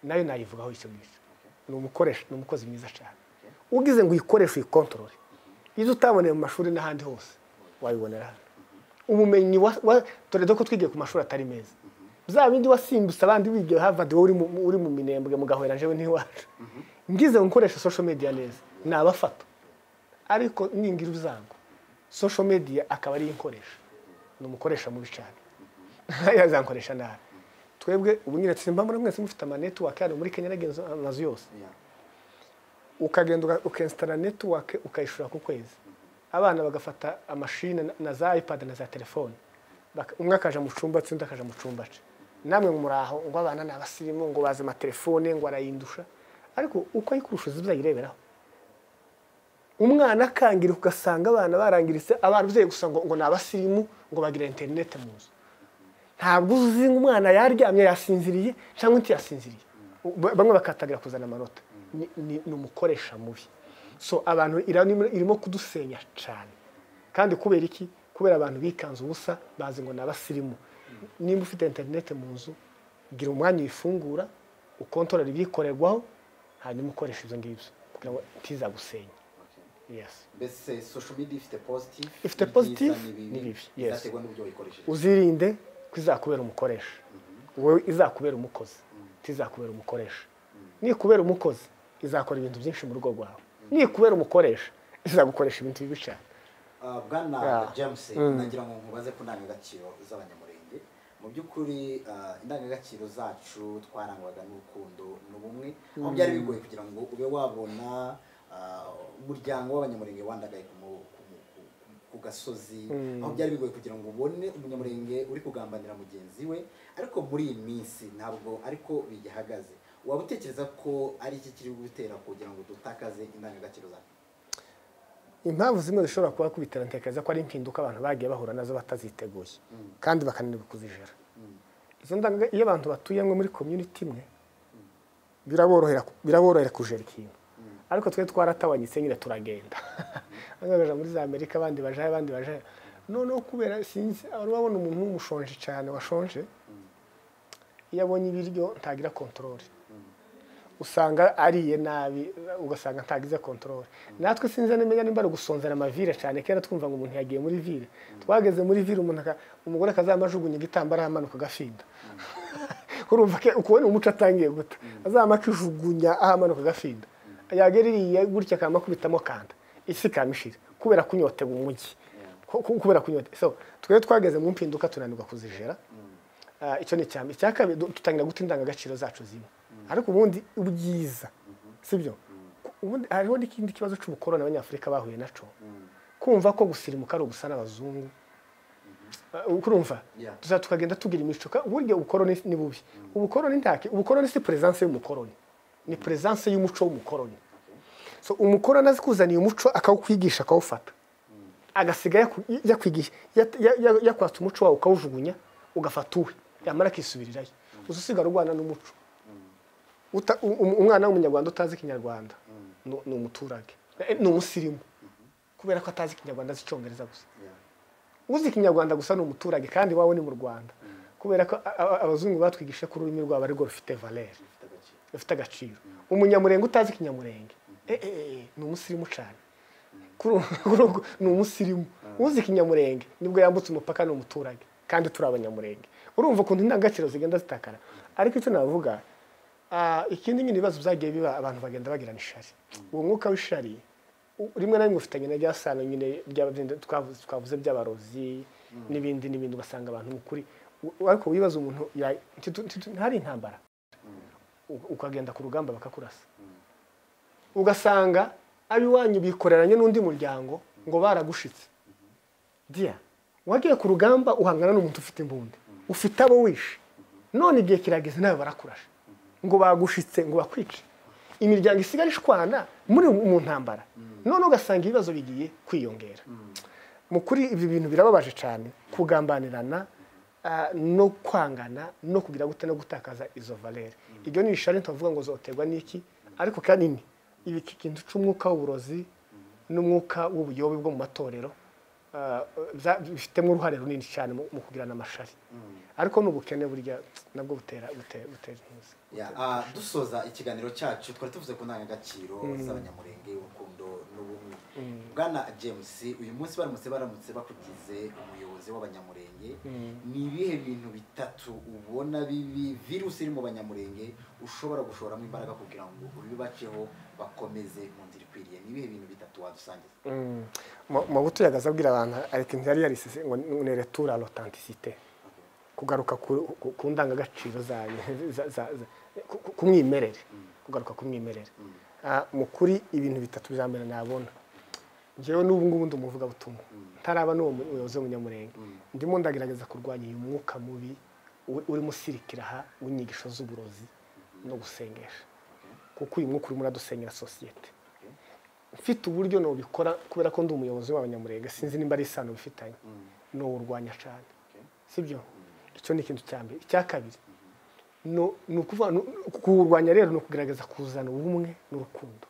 nayo nayivugaho icyo ngicyo ni umukozi mwiza cyane ugize ngo uyikoreshe uyikontorore izo utaboneye mu mashuri n'ahandi hose wabibonera hano ubumenyi dore ko twigiye ku mashuri atari meza bya bindi wasimbutse abandi bigiye Harvard uri mu minembwe mugahwera jewe ntiwacu ngize gukoresha social media neza nabafata ariko ningira uzango social media akaba ari inkoresha ni umukoresha mubi cyane yazankoresha nabi twebwe ubu nyine tsimba muri mwese mufite ama network hano muri Kenya nagenzo amazu yose ukagenda ukinstalla network ukayishura ku kwezi abana bagafata amashine na za iPad na za telefone umwe akaja mu cumba tsinda akaja mu cumba ce namwe muraho ngo abana n'abasirimu ngo baze ama telefone ngo arayindusha ariko uko ayikurushuza ibyayireberaho umwana akangira ugasanga abana barangiritse abantu bye gusa ngo n'abasirimu ngo bagira internet mu nzu ntabwo uzi umwana yaryamye yasinziriye cyangwa nti yasinziriye bamwe bakatagira kuzana amanota ni umukoresha mubi so abantu irimo kudusenya cyane kandi kubera iki kubera abantu bikanze ubusa bazi ngo n'abasirimu nimba ufite internet mu nzu gira umwanya uyifungura ukontorora ibikorerwaho hanyuma ukoresha ibyo ngibyo kugira ngo ntizagusenya. Yes. Mbese social media ifite positive n'ibibi. Yes. Uzirinde kwizakubera umukoresha. Wowe izakubera umukozi. Tizakubera umukoresha. Ni kubera umukozi izakora ibintu byinshi mu rugo rwawe. Ni kubera umukoresha izagukoresha ibintu bibi cyane. Bwana James nagira ngo nkubaze ku ndangagaciro z'abanyamurenge. Mu by'ukuri indangagaciro zacu twarangwaga n'urukundo n'ubumwe. Aho byari bigoye kugira ngo ube wabona umuryango w'abanyamurenge wandagaye ku gasozi, aho byari bigoye kugira ngo ubone umunyamurenge uri kugambanira mugenzi we, ariko muri iyi minsi ntabwo ariko bigihagaze. Waba utekereza ko ari iki kiri gutera kugira ngo dutakaze indangagaciro zacu? Impamvu zimwe zishobora kuba kubitera ntekereza ko ari impinduka abantu bagiye bahura nazo bataziteguye kandi bakananirwa kuzijera. Izo ndanga iyo abantu batuyemwe muri community imwe biraborohera kujera ikintu, ariko twe twaratawanyitse nyine turagenda angaje muri za Amerika abandi baje noneho kubera sinzi urabona umuntu w'umushonje cyane washonje iyo abonye ibiryo ntagira control, usanga ariye nabi ugasanga ntagize control. Natwe sinze nemenya nimba ari gusonzera amavire cyane kera twumva ngo umuntu yagiye muri ville, twageze muri ville umugore akazamajugunye igitambara hamanuka gafinda urumva ke ukubona umuco atangiye guta azamakijugunya ahamanuka gafinda yageririye gutya kama kubitamo kanda isi kamishira kubera kunyote mu mujyi kubera kunyote. So twe twageze mu mpinduka tunanirwa kuzijera. Icyo ni cyane cyakabe tutangira gutindanga agaciro zacu zimwe, ariko ubundi ubyiza sibyo. Ubundi hariho n'ikindi kibazo cy'ubukoroni abanyafrika bahuye naco, kumva ko gusirimuka ari ugusa n'abazungu. Ukurumva tukagenda tugira imico burya ubukoroni ni bubi. Ubukoroni ntake, ubukoroni si presence y'umukoroni, ni presence y'umuco w'umukoroni. So umukoroni azikuzaniye umuco akawukwigisha akawufata agasiga yakwigisha yakwatsa umuco wawe ukawujugunya ugafata uwe yamara kisubirirayo uzusigara urwana n'umuco. Umwana w'umunyarwanda utazi Kinyarwanda ni umuturage, ni umusirimu kubera ko atazi Kinyarwanda zicongereza gusa. Uzi Kinyarwanda gusa ni umuturage kandi wawe ni mu Rwanda kubera ko abazungu batwigisha ko ururimi rwabo ari rwo rufite valeur, rufite agaciro. Umunyamurenge utazi Kinyamurenge ni umusirimu cyane, ni umusirimu. Uzi Kinyamurenge nibwo yambutse umupaka ni umuturage kandi turi abanyamurenge. Urumva ukuntu indangagaciro zigenda zitakara. Ariko icyo navuga ikindi nyine ibibazo byagiye biba abantu bagenda bagirana ishari. Uwo mwuka w'ishari rimwe na rimwe ufitanye na ryasano nyine twavuze by'abarozi n'ibindi ugasanga abantu mukuri, ariko wibaza umuntu hari intambara ukagenda ku rugamba bakakurasa ugasanga abiwanyu bikoreranye n'undi muryango ngo baragushitse. Dia wagiye ku rugamba uhangana n'umuntu ufite imbunda, ufite abo wishe, none igihe kirageze nawe barakurasha ngo bagushitse ngo bakwice. Imiryango isigara ishwana muri mu ntambara, none ugasanga ibibazo bigiye kwiyongera. Mukuri ibi bintu birababaje cyane kugambanirana no kwangana no kugira gute no gutakaza izo valeur. Ibyo ni ishari ntavuga ngo zoterwa n'iki, ariko kanini ibi kintu cy'umwuka w'uburozi n'umwuka w'ubuyobe bwo mu matorero bifitemo uruhare runini cyane mu kugirana amashari, ariko n'ubukene burya nabwo butera impuzi. Dusoza ikiganiro cyacu twari tuvuze ku ndangagaciro z'abanyamurenge, urukundo n'ubumwe. Bwana James, uyu munsi baramutse bakugize umuyobozi w'abanyamurenge, ni ibihe bintu bitatu ubona bibi virusi iri mu banyamurenge ushobora gushoramo imbaraga kugira ngo ubibaceho bakomeze mu nzira ikwiriye? Ni ibihe bintu bitatu wadusangiza? Mu buto yagazabwira abantu ariko ntiyari yarisise ngo ne retour à l'authenticité, kugaruka ku ndangagaciro zanyu kumwimerere, kugaruka kumwimerere. Mukuri ibintu bitatu byambere nabona njewe n'ubu ngubu ndumuvuga butumwa ntaraba n'uwo muyobozi w'umunyamurenge, ndimo ndagerageza kurwanya uyu mwuka mubi uri musirikira ha w'inyigisho z'uburozi no gusengesha, kuko uyu mwuka uri muradusengera societe. Mfite uburyo no bikora kubera ko ndi umuyobozi w'abanyamurenge, sinzi nimba ari isano bifitanye no urwanya cyane, sibyo? Icyo ni ikintu cyambere. Icya kabiri no kurwanya rero no kugerageza kuzana ubumwe n'urukundo,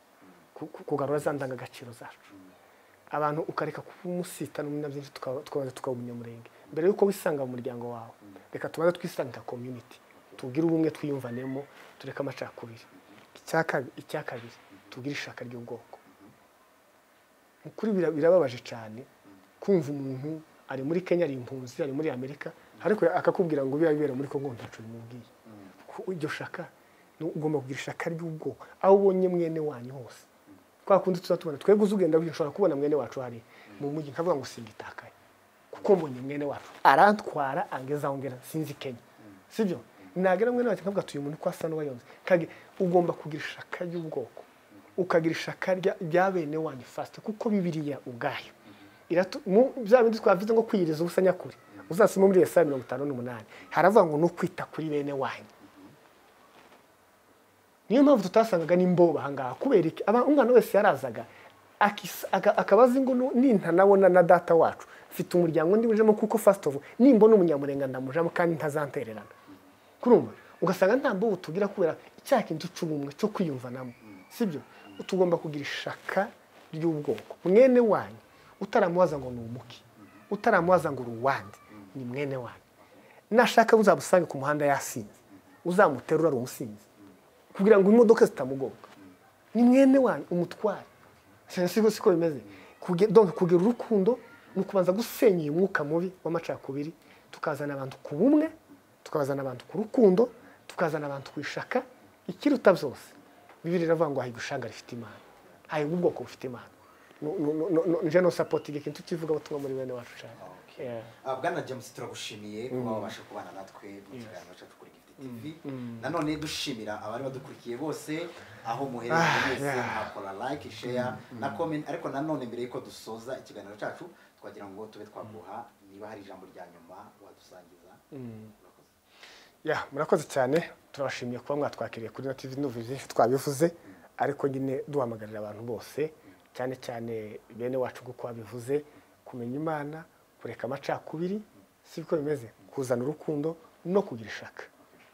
kugarura za ndangagaciro zacu. abantu ukareka kumusita n'umunyabyizi tukabaza tukaba umunyamurenge mbere yuko wisanga mu muryango wawe reka tubaze twisanga community tubwire ubumwe twiyumvanemo tureka amacakubiri icya kabiri tubwire ishaka ry'ubwoko ukuri birababaje cyane kumva umuntu ari muri Kenya ari impunzi ari muri Amerika ariko akakubwira ngo bibera muri Kongo ntacu bimubwiye iryo shaka ugomba kugira ishaka ry'ubwoko aho ubonye mwene wanyu hose kwa kundi tuzatubona twebwe uzugenda bishobora kubona mwene wacu hari mu mujyi nkavuga ngo singitakaye kuko mbonye mwene wacu arantwara angeza ongera sinzi Kenya sibyo nagera mwene wacu nkavuga tuyu muntu kwasa n'uwayonze kage ugomba kugira ishaka ry'ubwoko ukagira ishaka rya bene wanyu fast kuko Bibiliya ubwayo bya bindi twavuze ngo kwiyiriza ubusanya kuri uzasoma muri Yesaya 58 haravuga ngo no kwita kuri bene wanyu niyo mpamvu tutasangaga n'imboba hangaha kubera iki umwana wese yarazaga akabaza ngo ninta nabona na data wacu mfite umuryango ndi bujemo kuko first of nimbona umunyamurenga ndamujamo kandi ntazantererana kurumva ugasanga nta mbobo tugira kubera icyakintu cy'ubumwe cyo kwiyumvanamo sibyo tugomba kugira ishaka ry'ubwoko mwene wanyu utaramubaza ngo ni umuki utaramubaza ngo uruwandi ni mwene wanyu nashaka uzabusange ku muhanda yasinze uzamuterura ari umusinzi kugira ngo imodoka zitamugoboka ni mwene wanyu umutware siko bimeze donc kugira urukundo nukubanza gusenya umwuka mubi w'amacakubiri tukazana abantu ku bumwe tukazana abantu ku rukundo tukazana abantu kwishaka ikiruta byose Bibiliya iravuga ngo hayigushanga rifite Imana hayi ubwoko bufite Imana nje no support ikintu kivuga batumwa muri bene wacu cyane Bwana James turagushimiye kuba wabasha kubana natwe mu kiganiro cyacu kuri Gift TV nanone dushimira abari badukurikiye bose aho muherereye mwese akora like share na comment ariko nanone mbere yuko dusoza ikiganiro cyacu twagira ngo tube twaguha niba hari ijambo rya nyuma wadusangiza murakoze cyane turabashimiye kuba mwatwakiriye kuri TV Novizi twabivuze ariko nyine duhamagarira abantu bose cyane cyane bene wacu guko babivuze kumenya Imana kureka amacakubiri siko bimeze kuzana urukundo no kugira ishaka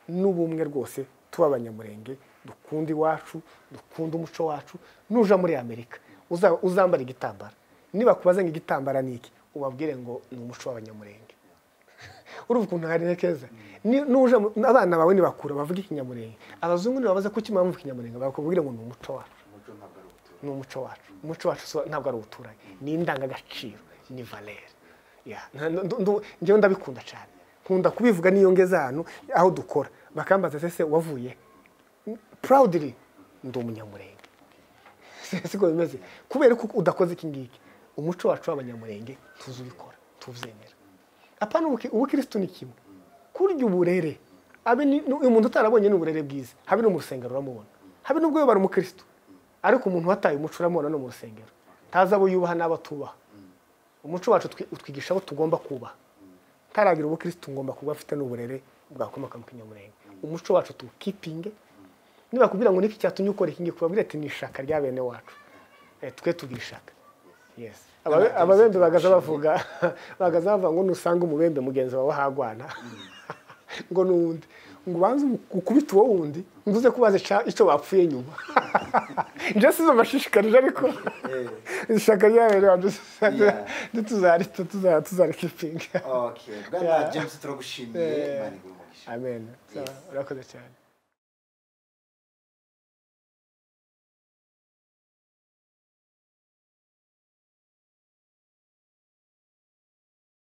n'ubumwe rwose tuba abanyamurenge dukunda iwacu dukunda umuco wacu nuja muri Amerika uzambara igitambara niba kubaza ngo igitambara niki ubabwire ngo ni umuco w'abanyamurenge uruvukuntu hari keza nuja abana bawe nibakura bavuga ikinyamurenge abazungu nibabaza ko kimamvu ikinyamurenge bakubwire ngo ni umuco wacu ni umuco wacu ntabwo ari ubuturage ni indangagaciro ni valeur njyewe ndabikunda cyane nkunda kubivuga niyongeza hano aho dukora bakambaza sese wavuye proudly ndi umunyamurenge siko bimeze kubera ko udakoze iki ngiki umuco wacu w'abanyamurenge tuzubikora tuvyemera apana ubukristo ni kimwe kurya uburere abe umuntu utarabonye n'uburere bwiza habe no mu rusengero uramubona habe nubwo yo bari umukristo ariko umuntu wataye umuco uramubona no mu rusengero ntazabo yubaha n'abatubaha umuco wacu utwigisha abo tugomba kubaha taragira ubukristo ngomba kuba afite n'uburere bwakomoka mu kinyamurenge umuco wacu tu keeping niba kubira ngo niki cyatumye ukora iki ngiye kubabwira ati nishaka rya bene wacu twe tugira ishaka yes ababembe bagaza bavuga ngo nusanga umubembe mugenzi wawe hagwana ngo nundi ngo banze ukubita uwo wundi nguze kubaza ico bapfuye nyuma nje sizo bashishikarije ariko ishaka ryawe tuzari keeping okay bwana James turagushimiye mani amen urakoze cyane